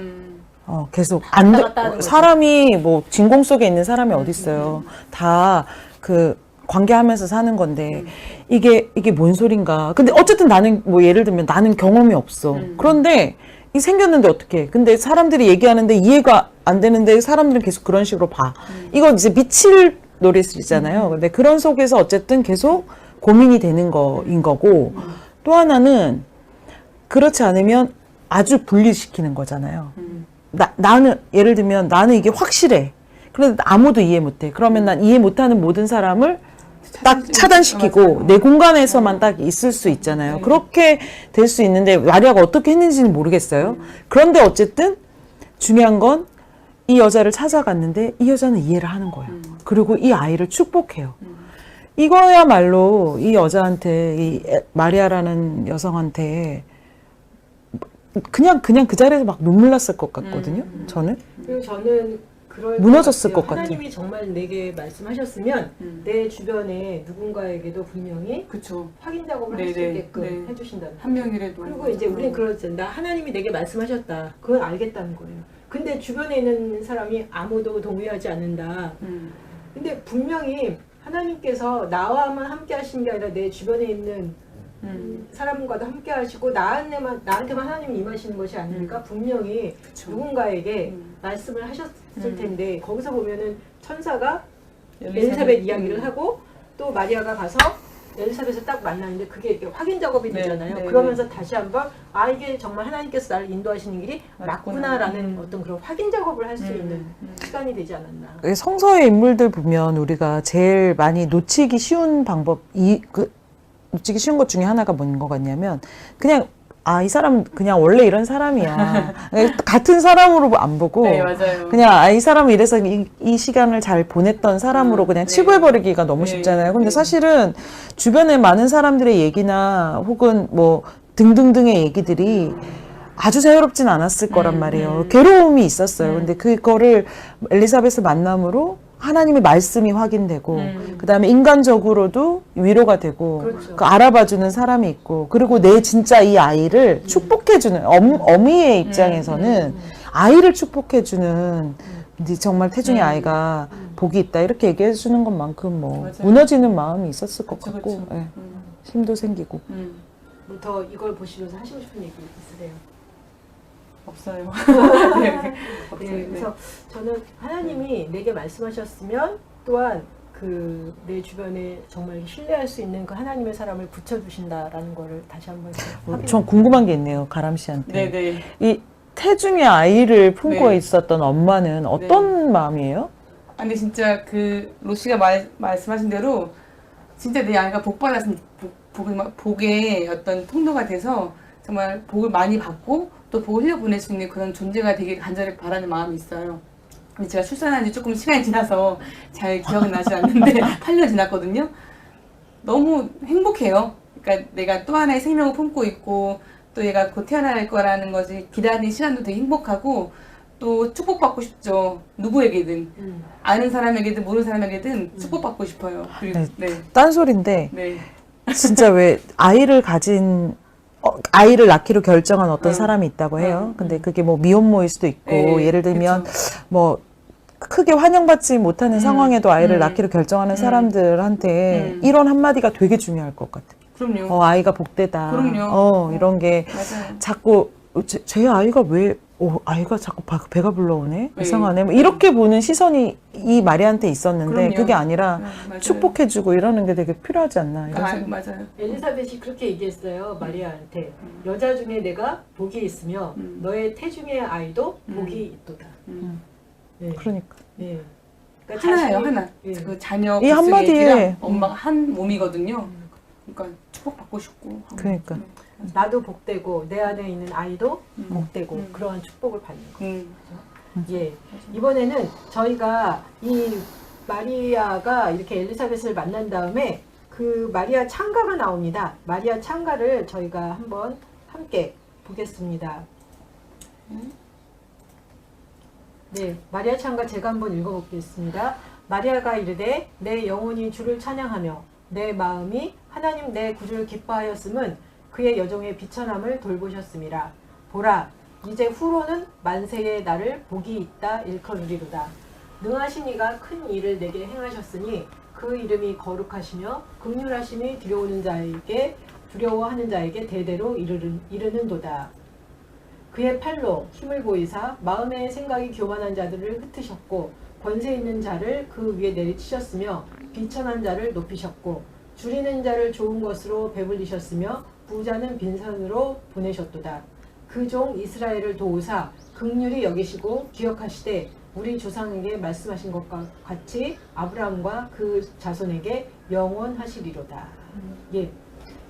계속 왔다 갔다 하는 거지. 사람이 뭐 진공 속에 있는 사람이 어디 있어요. 다 그 관계하면서 사는 건데 이게 뭔 소린가. 근데 어쨌든 나는 뭐 예를 들면 나는 경험이 없어. 그런데 이 생겼는데 어떡해. 근데 사람들이 얘기하는데 이해가 안 되는데 사람들은 계속 그런 식으로 봐. 이거 이제 미칠 노릇이잖아요. 근데 그런 속에서 어쨌든 계속 고민이 되는 거인 거고 또 하나는 그렇지 않으면 아주 분리시키는 거잖아요. 나는 예를 들면 나는 이게 확실해. 그런데 아무도 이해 못해. 그러면 난 이해 못하는 모든 사람을 딱 차단시키고 내 공간에서만 딱 있을 수 있잖아요. 그렇게 될 수 있는데 마리아가 어떻게 했는지는 모르겠어요. 그런데 어쨌든 중요한 건 이 여자를 찾아갔는데 이 여자는 이해를 하는 거예요. 그리고 이 아이를 축복해요. 이거야말로 이 여자한테, 이 마리아라는 여성한테 그냥 그 자리에서 막 눈물 났을 것 같거든요. 저는. 그리고 저는 그럴 무너졌을 것 것 같아요. 하나님이 정말 내게 말씀하셨으면 내 주변에 누군가에게도 분명히 그쵸. 확인 작업을 할 수 네네. 있게끔 네. 해주신다는 한 명이라도. 그리고 이제 우리는 그러잖아요. 나 하나님이 내게 말씀하셨다. 그건 알겠다는 거예요. 근데 주변에 있는 사람이 아무도 동의하지 않는다. 근데 분명히 하나님께서 나와만 함께 하신 게 아니라 내 주변에 있는 사람과도 함께 하시고 나한테만 하나님이 임하시는 것이 아니니까 분명히 그쵸. 누군가에게 말씀을 하셨을 텐데 거기서 보면은 천사가 엘리사벳 이야기를 하고 또 마리아가 가서 엘리사벳을 딱 만나는데 그게 이렇게 확인 작업이 네, 되잖아요. 네, 그러면서 다시 한번 이게 정말 하나님께서 나를 인도하시는 길이 맞구나라는 어떤 그런 확인 작업을 할 수 있는 시간이 되지 않았나. 성서의 인물들 보면 우리가 제일 많이 놓치기 쉬운 놓치기 쉬운 것 중에 하나가 뭔 것 같냐면 그냥 이 사람 그냥 원래 이런 사람이야. 같은 사람으로 안 보고 네, 맞아요. 그냥 이 사람은 이래서 이 시간을 잘 보냈던 사람으로 그냥 네. 치부해버리기가 너무 네, 쉽잖아요. 근데 네. 사실은 주변에 많은 사람들의 얘기나 혹은 뭐 등등등의 얘기들이 아주 자유롭진 않았을 거란 말이에요. 괴로움이 있었어요. 근데 그거를 엘리사벳을 만남으로 하나님의 말씀이 확인되고 그다음에 인간적으로도 위로가 되고 그렇죠. 그 알아봐주는 사람이 있고 그리고 내 진짜 이 아이를 축복해주는 어미의 입장에서는 아이를 축복해주는 근데 정말 태중의 아이가 복이 있다 이렇게 얘기해주는 것만큼 뭐 맞아요. 무너지는 마음이 있었을 것 그쵸, 같고 그쵸. 예. 힘도 생기고 뭐 더 이걸 보시면서 하시고 싶은 얘기 있으세요? 없어요. 네, 그래서 저는 하나님이 내게 말씀하셨으면 또한 그 내 주변에 정말 신뢰할 수 있는 그 하나님의 사람을 붙여주신다라는 거를 다시 한번 전 궁금한 게 있네요 가람 씨한테 네네. 이 태중의 아이를 품고 네. 있었던 엄마는 어떤 마음이에요? 근데 진짜 그 로시가 말씀하신 대로 진짜 내 아이가 복 받았으면 복의 어떤 통로가 돼서 정말 복을 많이 받고 또 복을 흘려보낼 수 있는 그런 존재가 되길 간절히 바라는 마음이 있어요. 근데 제가 출산한 지 조금 시간이 지나서 잘 기억은 나지 않는데 8년 지났거든요. 너무 행복해요. 그러니까 내가 또 하나의 생명을 품고 있고 또 얘가 곧 태어날 거라는 것이 기다리는 시간도 되게 행복하고 또 축복받고 싶죠. 누구에게든. 아는 사람에게든 모르는 사람에게든 축복받고 싶어요. 그리고, 네. 딴소리인데 네. 진짜 왜 아이를 아이를 낳기로 결정한 어떤 사람이 있다고 해요. 근데 그게 뭐 미혼모일 수도 있고 네, 예를 들면 그쵸. 뭐 크게 환영받지 못하는 상황에도 아이를 낳기로 결정하는 사람들한테 이런 한마디가 되게 중요할 것 같아요. 그럼요. 아이가 복되다. 그럼요. 이런 게 맞아요. 자꾸 제 아이가 왜 아이가 자꾸 배가 불러오네? 네. 이상하네. 뭐 이렇게 보는 시선이 이 마리아한테 있었는데 그럼요. 그게 아니라 맞아요. 축복해주고 이러는 게 되게 필요하지 않나 이런 생각. 맞아요. 엘리사벳이 그렇게 얘기했어요. 마리아한테 여자 중에 내가 복이 있으며 너의 태중의 아이도 복이 있도다. 네. 그러니까. 네. 그러니까 하나예요, 자신이- 하나. 예. 그 자녀 이 한마디에 애기랑 엄마가 한 몸이거든요. 그러니까 축복받고 싶고. 그러니까. 나도 복되고 내 안에 있는 아이도 복되고 그러한 축복을 받는 거. 예. 이번에는 저희가 이 마리아가 이렇게 엘리사벳을 만난 다음에 그 마리아 창가가 나옵니다. 마리아 창가를 저희가 한번 함께 보겠습니다. 네, 마리아 창가 제가 한번 읽어보겠습니다. 마리아가 이르되 내 영혼이 주를 찬양하며 내 마음이 하나님 내 구주를 기뻐하였음은 그의 여종의 비천함을 돌보셨음이라. 보라, 이제 후로는 만세의 나를 복이 있다 일컬으리로다. 능하신 이가 큰 일을 내게 행하셨으니 그 이름이 거룩하시며 긍휼하심이 두려워하는 자에게 대대로 이르는도다. 그의 팔로 힘을 보이사 마음의 생각이 교만한 자들을 흩으셨고 권세 있는 자를 그 위에 내리치셨으며 비천한 자를 높이셨고 줄이는 자를 좋은 것으로 배불리셨으며 부자는 빈손으로 보내셨도다. 그 종 이스라엘을 도우사 긍휼히 여기시고 기억하시되 우리 조상에게 말씀하신 것과 같이 아브라함과 그 자손에게 영원하시리로다. 예,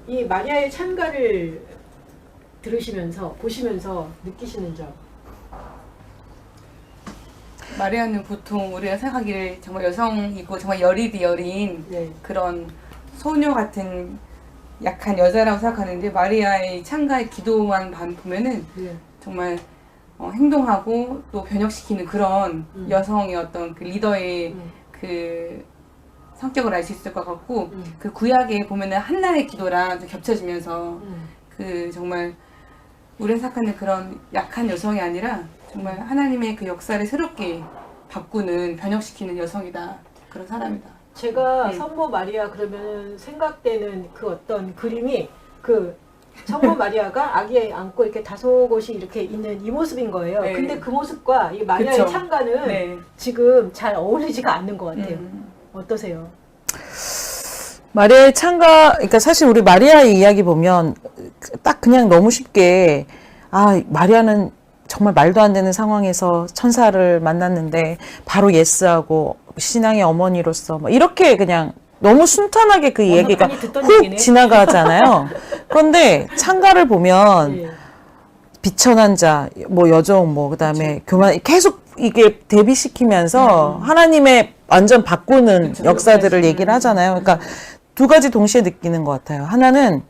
이 마리아의 찬가를 들으시면서 보시면서 느끼시는 점. 마리아는 보통 우리가 생각하기를 정말 여성이고 정말 여리디 여린 네. 그런 소녀 같은 약한 여자라고 생각하는데 마리아의 찬가의 기도만 보면은 네. 정말 행동하고 또 변혁시키는 그런 여성의 어떤 그 리더의 그 성격을 알 수 있을 것 같고 그 구약에 보면은 한나의 기도랑 좀 겹쳐지면서 그 정말 우리가 생각하는 그런 약한 여성이 아니라 정말 하나님의 그 역사를 새롭게 바꾸는 변혁시키는 여성이다. 그런 사람이다. 제가 성모 마리아 그러면 생각되는 그 어떤 그림이 그 성모 마리아가 아기 안고 이렇게 다소곳이 이렇게 있는 이 모습인 거예요. 네. 근데 그 모습과 이 마리아의 그쵸. 찬가는 네. 지금 잘 어울리지가 않는 것 같아요. 어떠세요? 마리아의 찬가, 그러니까 사실 우리 마리아의 이야기 보면 딱 그냥 너무 쉽게, 아, 마리아는 정말 말도 안 되는 상황에서 천사를 만났는데 바로 예스하고 신앙의 어머니로서 뭐 이렇게 그냥 너무 순탄하게 그 얘기가 많이 듣던 훅 얘기네. 지나가잖아요. 그런데 찬가를 보면 예. 비천한 자, 뭐 여종, 뭐 그다음에 교만 계속 이게 대비시키면서 하나님의 완전 바꾸는 그쵸. 역사들을 얘기를 하잖아요. 그러니까 두 가지 동시에 느끼는 것 같아요. 하나는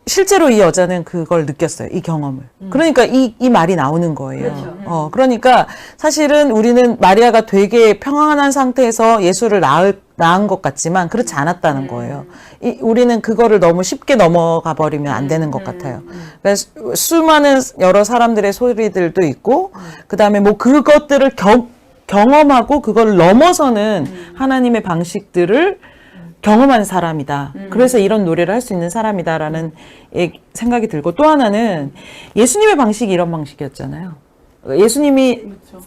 실제로 이 여자는 그걸 느꼈어요. 이 경험을. 그러니까 이 말이 나오는 거예요. 그렇죠. 그러니까 사실은 우리는 마리아가 되게 평안한 상태에서 예수를 낳은 것 같지만 그렇지 않았다는 거예요. 우리는 그거를 너무 쉽게 넘어가 버리면 안 되는 것 같아요. 그래서 수많은 여러 사람들의 소리들도 있고, 그 다음에 뭐 그것들을 경험하고 그걸 넘어서는 하나님의 방식들을 경험한 사람이다. 그래서 이런 노래를 할 수 있는 사람이다라는 생각이 들고, 또 하나는 예수님의 방식이 이런 방식이었잖아요. 예수님이 그렇죠.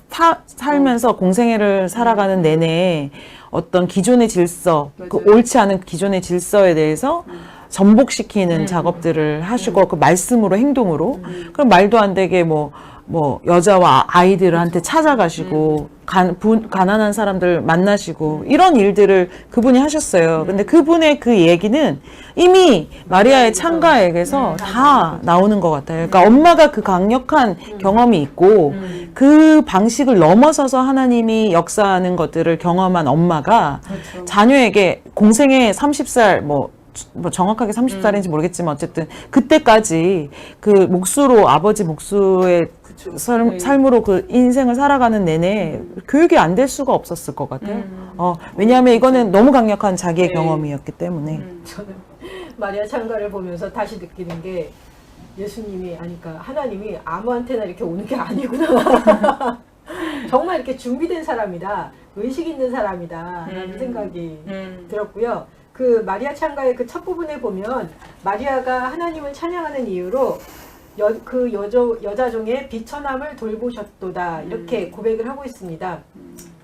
살면서 공생애를 살아가는 내내 어떤 기존의 질서, 그 맞아요. 옳지 않은 기존의 질서에 대해서 전복시키는 작업들을 하시고, 그 말씀으로 행동으로, 그럼 말도 안 되게 뭐 여자와 아이들한테 찾아가시고 가난한 사람들 만나시고 이런 일들을 그분이 하셨어요. 근데 그분의 그 얘기는 이미 마리아의 찬가에게서 다 나오는 것 같아요. 그러니까 엄마가 그 강력한 경험이 있고 그 방식을 넘어서서 하나님이 역사하는 것들을 경험한 엄마가 그렇죠. 자녀에게 공생애 30살 뭐 정확하게 30살인지 모르겠지만 어쨌든 그때까지 그 몫으로 아버지 몫의 삶으로 그 인생을 살아가는 내내 교육이 안 될 수가 없었을 것 같아요. 왜냐하면 이거는 너무 강력한 자기의 네. 경험이었기 때문에. 저는 마리아 찬가를 보면서 다시 느끼는 게 예수님이 아니까 하나님이 아무한테나 이렇게 오는 게 아니구나. 정말 이렇게 준비된 사람이다. 의식 있는 사람이다. 라는 생각이 들었고요. 그 마리아 찬가의 그 첫 부분에 보면 마리아가 하나님을 찬양하는 이유로 그 여자종의 비천함을 돌보셨도다 이렇게 고백을 하고 있습니다.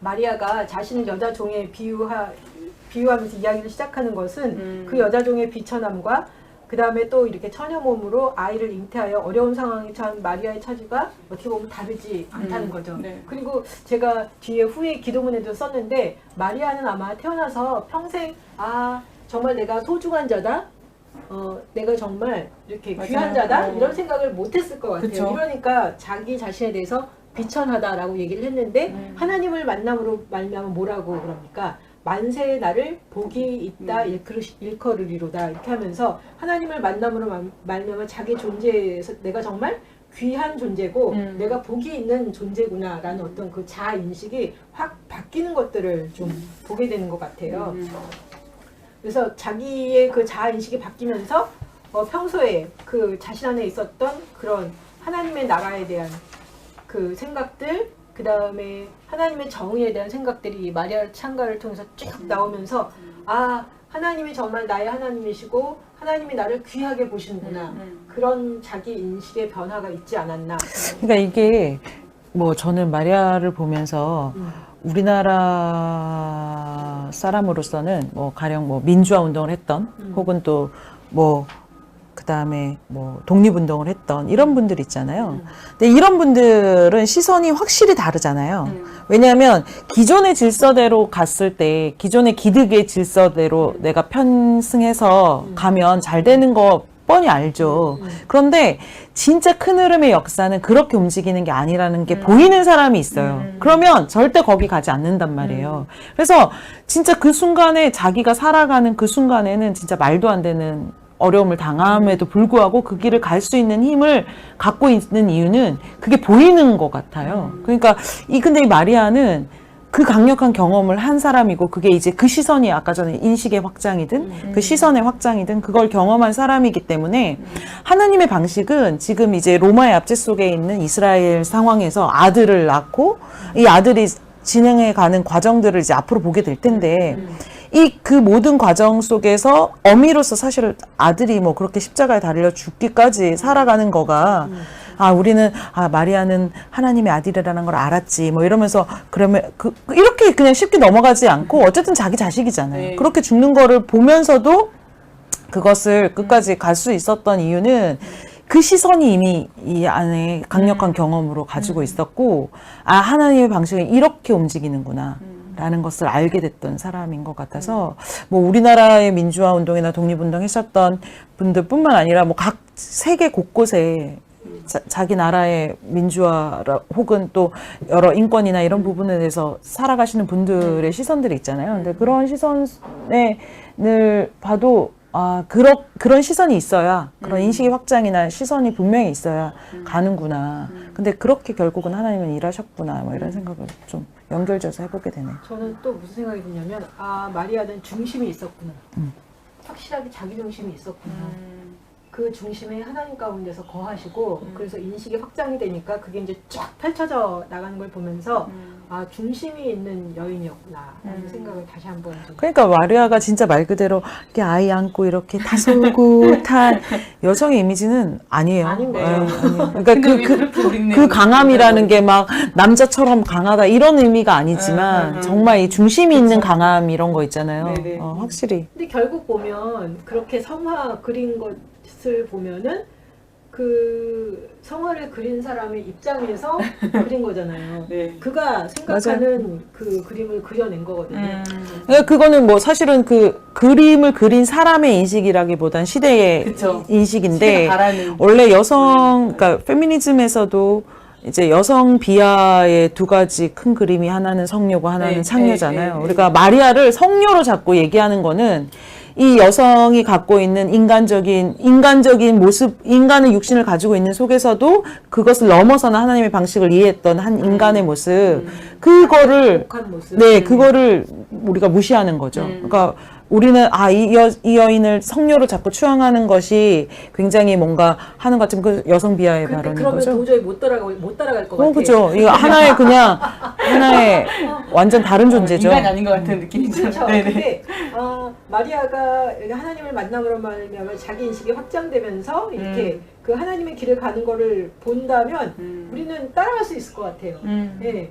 마리아가 자신을 여자종에 비유하면서 이야기를 시작하는 것은 그 여자종의 비천함과 그 다음에 또 이렇게 처녀 몸으로 아이를 잉태하여 어려운 상황에 처한 마리아의 처지가 어떻게 보면 다르지 않다는 거죠. 네. 그리고 제가 뒤에 후에 기도문에도 썼는데 마리아는 아마 태어나서 평생 정말 내가 소중한 자다. 내가 정말 이렇게 맞아요. 귀한 자다 이런 생각을 못했을 것 같아요. 그쵸. 그러니까 자기 자신에 대해서 비천하다라고 얘기를 했는데 하나님을 만남으로 말미암아 뭐라고 그럽니까? 만세의 날을 복이 있다 일컬으리로다 이렇게 하면서 하나님을 만남으로 말미암아 자기 존재에서 내가 정말 귀한 존재고 내가 복이 있는 존재구나라는 어떤 그 자아 인식이 확 바뀌는 것들을 좀 보게 되는 것 같아요. 그래서 자기의 그 자아 인식이 바뀌면서 평소에 그 자신 안에 있었던 그런 하나님의 나라에 대한 그 생각들, 그 다음에 하나님의 정의에 대한 생각들이 마리아 찬가를 통해서 쭉 나오면서 하나님이 정말 나의 하나님이시고 하나님이 나를 귀하게 보시는구나 그런 자기 인식의 변화가 있지 않았나. 그러니까 이게 뭐 저는 마리아를 보면서 우리나라 사람으로서는 뭐 가령 뭐 민주화 운동을 했던 혹은 또 뭐 그 다음에 뭐 독립운동을 했던 이런 분들 있잖아요. 근데 이런 분들은 시선이 확실히 다르잖아요. 왜냐하면 기존의 질서대로 갔을 때, 기존의 기득의 질서대로 내가 편승해서 가면 잘 되는 거 뻔히 알죠. 그런데 진짜 큰 흐름의 역사는 그렇게 움직이는 게 아니라는 게 보이는 사람이 있어요. 그러면 절대 거기 가지 않는단 말이에요. 그래서 진짜 그 순간에 자기가 살아가는 그 순간에는 진짜 말도 안 되는 어려움을 당함에도 불구하고 그 길을 갈 수 있는 힘을 갖고 있는 이유는 그게 보이는 것 같아요. 그러니까 근데 이 마리아는 그 강력한 경험을 한 사람이고, 그게 이제 그 시선이 아까 전에 인식의 확장이든 그 시선의 확장이든 그걸 경험한 사람이기 때문에 하나님의 방식은 지금 이제 로마의 압제 속에 있는 이스라엘 상황에서 아들을 낳고 이 아들이 진행해 가는 과정들을 이제 앞으로 보게 될 텐데, 그 모든 과정 속에서 어미로서 사실 아들이 뭐 그렇게 십자가에 달려 죽기까지 살아가는 거가, 우리는, 마리아는 하나님의 아들이라는 걸 알았지, 뭐 이러면서, 그러면, 이렇게 그냥 쉽게 넘어가지 않고, 어쨌든 자기 자식이잖아요. 네. 그렇게 죽는 거를 보면서도 그것을 끝까지 갈 수 있었던 이유는, 그 시선이 이미 이 안에 강력한 경험으로 가지고 있었고, 하나님의 방식은 이렇게 움직이는구나. 라는 것을 알게 됐던 사람인 것 같아서, 뭐 우리나라의 민주화 운동이나 독립운동 했었던 분들뿐만 아니라 뭐 각 세계 곳곳에 자기 나라의 민주화 혹은 또 여러 인권이나 이런 부분에 대해서 살아가시는 분들의 시선들이 있잖아요. 근데 그런 시선을 봐도 그런 시선이 있어야, 그런 인식의 확장이나 시선이 분명히 있어야 가는구나. 근데 그렇게 결국은 하나님은 일하셨구나. 뭐 이런 생각을 좀 연결져서 해보게 되네요. 저는 또 무슨 생각이 드냐면, 마리아는 중심이 있었구나. 확실하게 자기 중심이 있었구나. 그 중심에 하나님 가운데서 거하시고, 그래서 인식이 확장이 되니까 그게 이제 쫙 펼쳐져 나가는 걸 보면서 중심이 있는 여인이었구나 라는 생각을 다시 한번 좀. 그러니까 마리아가 진짜 말 그대로 이렇게 아이 안고 이렇게 다소곳한 여성의 이미지는 아니에요. 아닌 거죠. 아니에요. 근데 그러니까 왜 그렇게 우리는 그 강함이라는 게 막 남자처럼 강하다 이런 의미가 아니지만 정말 이 중심이 있는 강함 이런 거 있잖아요. 네네. 확실히. 근데 결국 보면 그렇게 성화 그린 것을 보면은 그 성화를 그린 사람의 입장에서 그린 거잖아요. 네. 그가 생각하는 그 그림을 그려낸 거거든요. 그러니까 그거는 뭐 사실은 그 그림을 그린 사람의 인식이라기보단 시대의 그쵸. 인식인데, 시대가 바라는. 원래 그러니까 페미니즘에서도 이제 여성 비하의 두 가지 큰 그림이 하나는 성녀고 하나는 네, 창녀잖아요. 네, 네, 우리가 마리아를 성녀로 자꾸 얘기하는 거는 이 여성이 갖고 있는 인간적인 모습, 인간의 육신을 가지고 있는 속에서도 그것을 넘어서는 하나님의 방식을 이해했던 한 인간의 모습, 그거를, 독한 모습. 네, 그거를 우리가 무시하는 거죠. 그러니까 우리는 이 여인을 성녀로 자꾸 추앙하는 것이 굉장히 뭔가 하는 것 같은 그 여성 비하의 근데 발언인 그러면 거죠. 도저히 못 따라갈 것 같아요. 그죠. 이거 하나의 완전 다른 존재죠. 인간이 아닌 것 같은 느낌이죠. 그렇죠. 네네. 근데 마리아가 하나님을 만남으로 말미암아 자기 인식이 확장되면서 이렇게 그 하나님의 길을 가는 거를 본다면 우리는 따라갈 수 있을 것 같아요. 네.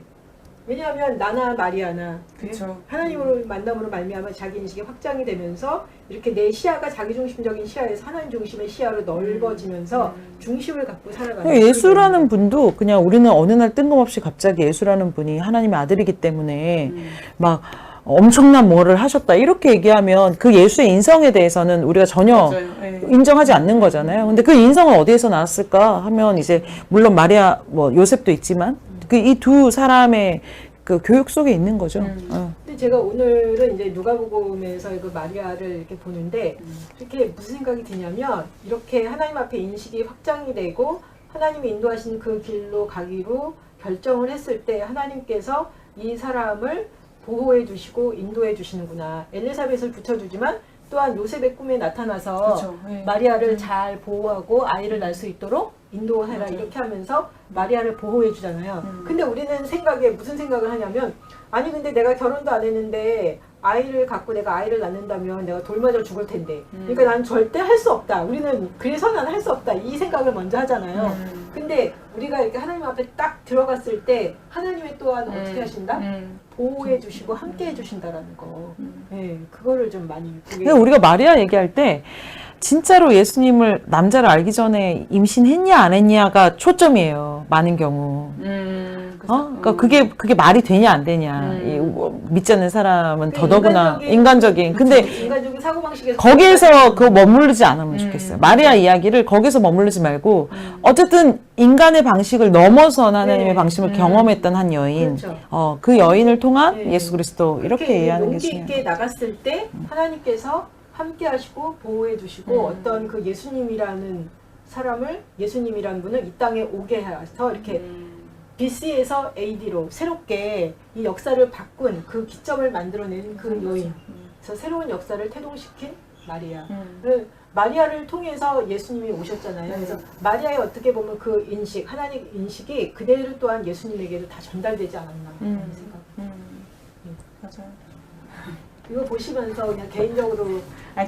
왜냐하면 나나 마리아나 그쵸. 하나님으로 만남으로 말미암아 자기 인식이 확장이 되면서 이렇게 내 시야가 자기중심적인 시야에서 하나님 중심의 시야로 넓어지면서 중심을 갖고 살아가는. 예수라는 분도 그냥 우리는 어느 날 뜬금없이 갑자기 예수라는 분이 하나님의 아들이기 때문에 막 엄청난 뭐를 하셨다 이렇게 얘기하면 그 예수의 인성에 대해서는 우리가 전혀 맞아요. 네. 인정하지 않는 거잖아요. 근데 그 인성은 어디에서 나왔을까 하면 이제 물론 마리아 뭐 요셉도 있지만 그 이 두 사람의 그 교육 속에 있는 거죠. 근데 제가 오늘은 이제 누가복음에서 그 마리아를 이렇게 보는데 이렇게 무슨 생각이 드냐면 이렇게 하나님 앞에 인식이 확장이 되고 하나님이 인도하신 그 길로 가기로 결정을 했을 때 하나님께서 이 사람을 보호해 주시고 인도해 주시는구나. 엘리사벳을 붙여주지만 또한 요셉의 꿈에 나타나서 그쵸. 네. 마리아를 잘 보호하고 아이를 낳을 수 있도록 인도해라. 맞아요. 이렇게 하면서 마리아를 보호해 주잖아요. 근데 우리는 생각에 무슨 생각을 하냐면 아니 근데 내가 결혼도 안 했는데 아이를 갖고 내가 아이를 낳는다면 내가 돌 맞아 죽을 텐데 그러니까 난 절대 할 수 없다. 우리는 그래서 난 할 수 없다. 이 생각을 먼저 하잖아요. 근데 우리가 이렇게 하나님 앞에 딱 들어갔을 때 하나님이 또한 어떻게 하신다? 보호해 주시고 함께 해 주신다라는 거. 네, 그거를 좀 많이 보게. 근데 우리가 마리아 얘기할 때 진짜로 예수님을 남자를 알기 전에 임신했냐 안 했냐가 초점이에요. 많은 경우. 그러니까 그게 말이 되냐 안 되냐. 믿지 않는 사람은 더더구나 인간적인. 근데 인간적인 사고방식에서 거기에서 그거 머무르지 않으면 좋겠어요. 마리아 이야기를 거기서 머무르지 말고 어쨌든 인간의 방식을 넘어선 하나님의 네. 방식을 경험했던 한 여인. 그렇죠. 그 여인을 통한 네. 예수 그리스도 이렇게 이해하는 게 용기 중요해요. 있게 나갔을 때 하나님께서 함께 하시고 보호해 주시고 어떤 그 예수님이라는 사람을 예수님이라는 분을 이 땅에 오게 해서 이렇게 BC에서 AD로 새롭게 이 역사를 바꾼 그 기점을 만들어낸 그 여인. 그래서 새로운 역사를 태동시킨 마리아. 마리아를 통해서 예수님이 오셨잖아요. 그래서 마리아의 어떻게 보면 그 인식, 하나님 인식이 그대로 또한 예수님에게도 다 전달되지 않았나 하는 생각. 맞아요. 이거 보시면서 그냥 개인적으로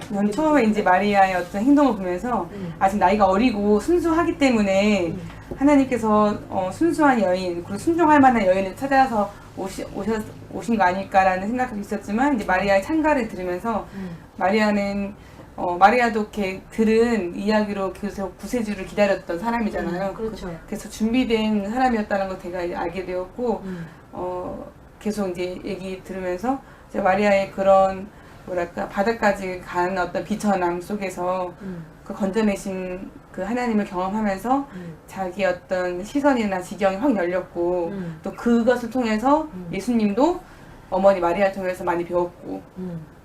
저는 처음에 이제 마리아의 어떤 행동을 보면서 아직 나이가 어리고 순수하기 때문에 하나님께서 순수한 여인, 그리고 순종할 만한 여인을 찾아서 오신 거 아닐까라는 생각이 있었지만 이제 마리아의 찬가를 들으면서 마리아도 이렇게 들은 이야기로 계속 구세주를 기다렸던 사람이잖아요. 그렇죠. 그래서 준비된 사람이었다는 걸 제가 알게 되었고 계속 이제 얘기 들으면서 이제 마리아의 그런 뭐랄까 바다까지 간 어떤 비천함 속에서 그 건져내신 그 하나님을 경험하면서 자기 어떤 시선이나 지경이 확 열렸고 또 그것을 통해서 예수님도 어머니 마리아를 통해서 많이 배웠고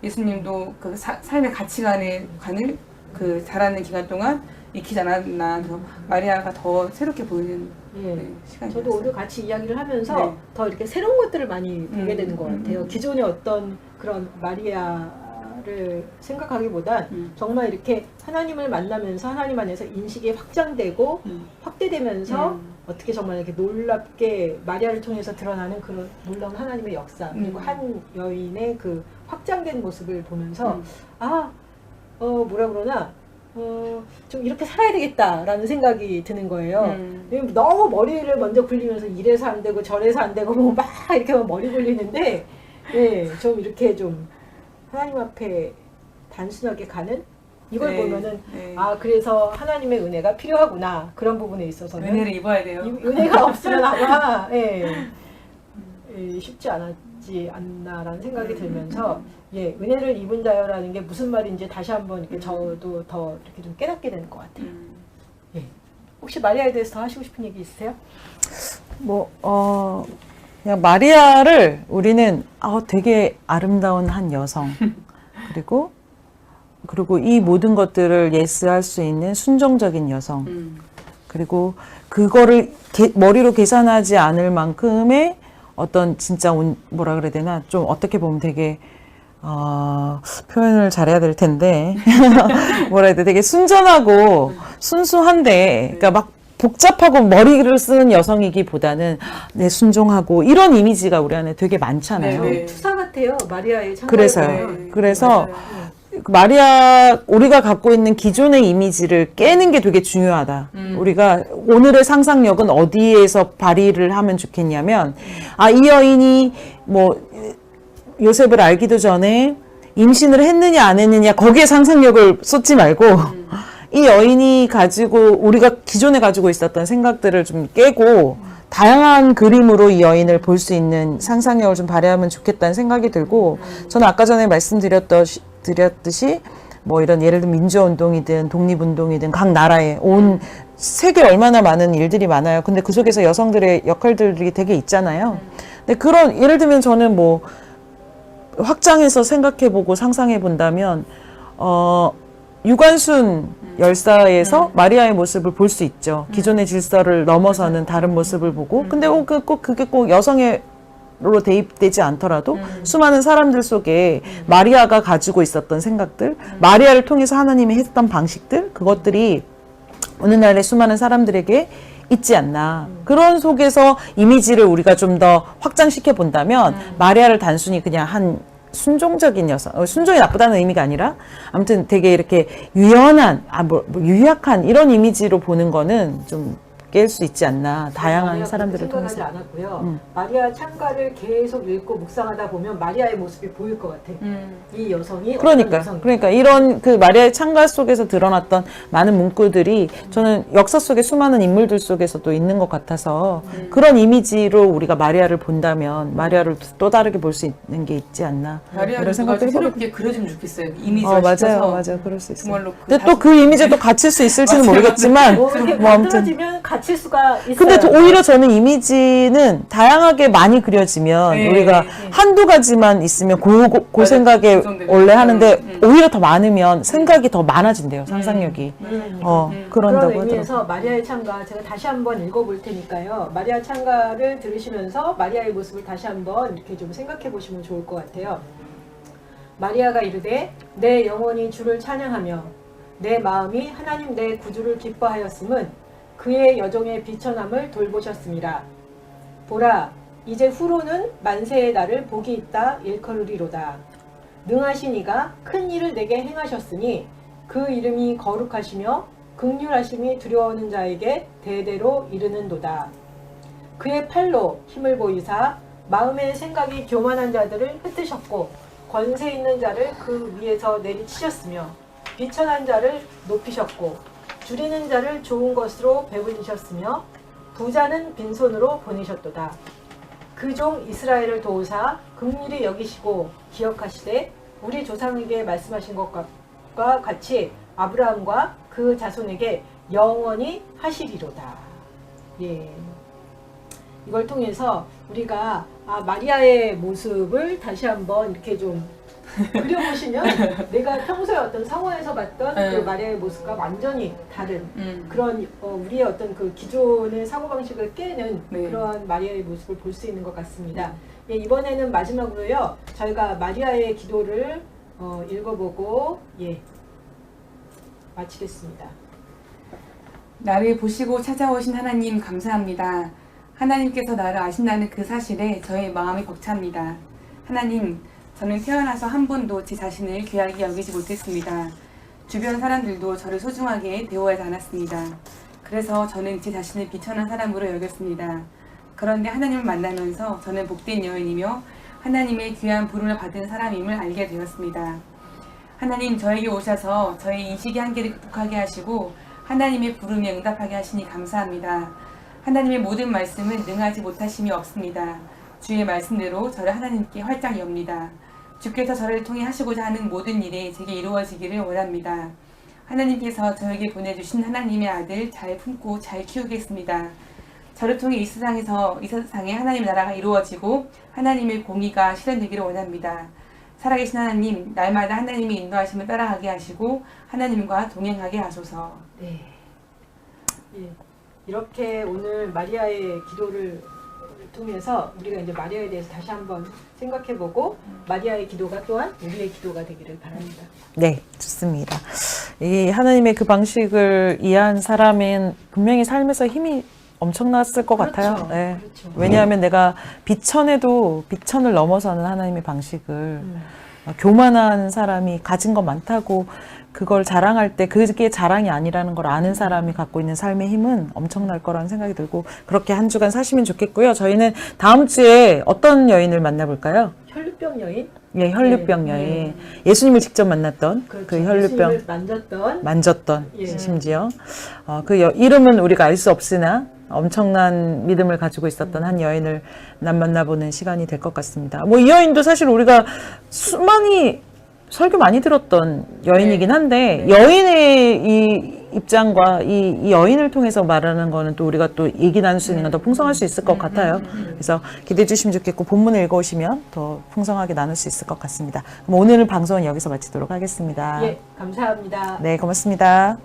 예수님도 그 삶의 가치관을 그 자라는 기간 동안 익히지 않았나. 그래서 마리아가 더 새롭게 보이는 시간이었어요. 저도 오늘 같이 이야기를 하면서 네. 더 이렇게 새로운 것들을 많이 보게 되는 것 같아요. 기존의 어떤 그런 마리아를 생각하기보단 정말 이렇게 하나님을 만나면서 하나님 안에서 인식이 확장되고 확대되면서 어떻게 정말 이렇게 놀랍게 마리아를 통해서 드러나는 그런 놀라운 하나님의 역사 그리고 한 여인의 그 확장된 모습을 보면서 뭐라 그러나 좀 이렇게 살아야 되겠다라는 생각이 드는 거예요. 너무 머리를 먼저 굴리면서 이래서 안 되고 저래서 안 되고 뭐 막 이렇게 머리 굴리는데 좀 이렇게 좀 하나님 앞에 단순하게 가는 이걸 보면은 그래서 하나님의 은혜가 필요하구나 그런 부분에 있어서는 은혜를 입어야 돼요. 은혜가 없으면 아마 쉽지 않았지 않나라는 생각이 들면서 은혜를 입은 자여라는 게 무슨 말인지 다시 한번 이렇게 저도 더 이렇게 좀 깨닫게 되는 것 같아요. 혹시 마리아에 대해서 더 하시고 싶은 얘기 있으세요? 그냥 마리아를 우리는 되게 아름다운 한 여성 그리고 이 모든 것들을 예스할 수 있는 순종적인 여성 그리고 그거를 머리로 계산하지 않을 만큼의 어떤 진짜 뭐라 그래야 되나 좀 어떻게 보면 되게 표현을 잘해야 될 텐데 뭐라 해야 돼 되게 순전하고 순수한데 그러니까 막 복잡하고 머리를 쓰는 여성이기보다는 순종하고 이런 이미지가 우리 안에 되게 많잖아요. 투사 같아요. 마리아의 창조를 그래서요. 보면. 그래서 마리아 우리가 갖고 있는 기존의 이미지를 깨는 게 되게 중요하다. 우리가 오늘의 상상력은 어디에서 발휘를 하면 좋겠냐면 이 여인이 뭐 요셉을 알기도 전에 임신을 했느냐 안 했느냐 거기에 상상력을 쏟지 말고 이 여인이 우리가 기존에 가지고 있었던 생각들을 좀 깨고 다양한 그림으로 이 여인을 볼 수 있는 상상력을 좀 발휘하면 좋겠다는 생각이 들고 저는 아까 전에 말씀드렸듯이 뭐 이런 예를 들면 민주화운동이든 독립운동이든 각 나라에 온 세계 얼마나 많은 일들이 많아요. 근데 그 속에서 여성들의 역할들이 되게 있잖아요. 근데 그런 예를 들면 저는 뭐 확장해서 생각해보고 상상해본다면 유관순 열사에서 마리아의 모습을 볼 수 있죠. 기존의 질서를 넘어서는 다른 모습을 보고 근데 그게 꼭 여성으로 대입되지 않더라도 수많은 사람들 속에 마리아가 가지고 있었던 생각들 마리아를 통해서 하나님이 했던 방식들 그것들이 오늘날의 수많은 사람들에게 있지 않나. 그런 속에서 이미지를 우리가 좀 더 확장시켜 본다면 마리아를 단순히 그냥 한 순종적인 여성, 순종이 나쁘다는 의미가 아니라 아무튼 되게 이렇게 유연한, 유약한 이런 이미지로 보는 거는 좀 깰 수 있지 않나. 다양한 마리아 사람들을 그렇게 통해서. 생각하지 않았고요. 마리아 창가를 계속 읽고 묵상하다 보면 마리아의 모습이 보일 것 같아. 이 여성이 어떤 여성인가. 그러니까 이런 그 마리아의 창가 속에서 드러났던 많은 문구들이 저는 역사 속에 수많은 인물들 속에서도 있는 것 같아서 그런 이미지로 우리가 마리아를 본다면 마리아를 또 다르게 볼 수 있는 게 있지 않나. 마리아를 이런 누가 생각들이 새롭게 그려주면 좋겠어요. 이미지화 맞아요. 그럴 수 있어요. 정말로 근데 또 그 이미지도 갇힐 수 있을지는 모르겠지만 뭐 이렇게 뭐 아무튼 만들어지면 갇힐 수가 있어요. 근데 오히려 저는 이미지는 다양하게 많이 그려지면 네, 우리가 네. 한두 가지만 있으면 그 맞아요. 생각에 고정되고. 원래 하는데 오히려 더 많으면 생각이 더 많아진대요. 상상력이. 그런다고 그런 하더라고요. 의미에서 마리아의 창가 제가 다시 한번 읽어볼 테니까요. 마리아 창가를 들으시면서 마리아의 모습을 다시 한번 이렇게 좀 생각해 보시면 좋을 것 같아요. 마리아가 이르되 내 영혼이 주를 찬양하며 내 마음이 하나님 내 구주를 기뻐하였음은 그의 여종의 비천함을 돌보셨습니다. 보라 이제 후로는 만세의 날을 복이 있다 일컬으리로다. 능하신 이가 큰 일을 내게 행하셨으니 그 이름이 거룩하시며 긍휼하심이 두려워하는 자에게 대대로 이르는도다. 그의 팔로 힘을 보이사 마음의 생각이 교만한 자들을 흩으셨고 권세 있는 자를 그 위에서 내리치셨으며 비천한 자를 높이셨고 줄이는 자를 좋은 것으로 배불리셨으며 부자는 빈손으로 보내셨도다. 그 종 이스라엘을 도우사 긍휼히 여기시고 기억하시되 우리 조상에게 말씀하신 것과 같이 아브라함과 그 자손에게 영원히 하시리로다. 예. 이걸 통해서 우리가 마리아의 모습을 다시 한번 이렇게 좀 그려보시면 내가 평소에 어떤 상황에서 봤던 그 마리아의 모습과 완전히 다른 그런 우리의 어떤 그 기존의 사고방식을 깨는 그런 마리아의 모습을 볼 수 있는 것 같습니다. 예, 이번에는 마지막으로요. 저희가 마리아의 기도를 읽어보고 마치겠습니다. 나를 보시고 찾아오신 하나님 감사합니다. 하나님께서 나를 아신다는 그 사실에 저의 마음이 벅찹니다. 하나님, 저는 태어나서 한 번도 제 자신을 귀하게 여기지 못했습니다. 주변 사람들도 저를 소중하게 대우하지 않았습니다. 그래서 저는 제 자신을 비천한 사람으로 여겼습니다. 그런데 하나님을 만나면서 저는 복된 여인이며 하나님의 귀한 부름을 받은 사람임을 알게 되었습니다. 하나님, 저에게 오셔서 저의 인식의 한계를 극복하게 하시고 하나님의 부름에 응답하게 하시니 감사합니다. 하나님의 모든 말씀은 능하지 못하심이 없습니다. 주의 말씀대로 저를 하나님께 활짝 엽니다. 주께서 저를 통해 하시고자 하는 모든 일에 제게 이루어지기를 원합니다. 하나님께서 저에게 보내주신 하나님의 아들 잘 품고 잘 키우겠습니다. 저를 통해 이 세상에 하나님의 나라가 이루어지고 하나님의 공의가 실현되기를 원합니다. 살아계신 하나님, 날마다 하나님의 인도하심을 따라가게 하시고 하나님과 동행하게 하소서. 네. 예. 이렇게 오늘 마리아의 기도를 통해서 우리가 이제 마리아에 대해서 다시 한번 생각해보고 마리아의 기도가 또한 우리의 기도가 되기를 바랍니다. 네, 좋습니다. 이 하나님의 그 방식을 이해한 사람은 분명히 삶에서 힘이 엄청났을 것 같아요. 네. 그렇죠. 왜냐하면 내가 비천에도 비천을 넘어서는 하나님의 방식을 교만한 사람이 가진 거 많다고 그걸 자랑할 때 그게 자랑이 아니라는 걸 아는 사람이 갖고 있는 삶의 힘은 엄청날 거라는 생각이 들고 그렇게 한 주간 사시면 좋겠고요. 저희는 다음 주에 어떤 여인을 만나볼까요? 혈류병 여인? 예, 혈류병 여인. 예수님을 직접 만났던 그렇죠. 그 혈류병 예수님을 만졌던 예. 심지어 그 이름은 우리가 알 수 없으나 엄청난 믿음을 가지고 있었던 한 여인을 만나보는 시간이 될 것 같습니다. 뭐 이 여인도 사실 우리가 설교 많이 들었던 여인이긴 한데 여인의 이 입장과 이 여인을 통해서 말하는 거는 또 우리가 또 얘기 나눌 수 있는 건 더 풍성할 수 있을 것 같아요. 그래서 기대해 주시면 좋겠고 본문을 읽어오시면 더 풍성하게 나눌 수 있을 것 같습니다. 그럼 오늘 방송은 여기서 마치도록 하겠습니다. 예, 감사합니다. 네, 고맙습니다.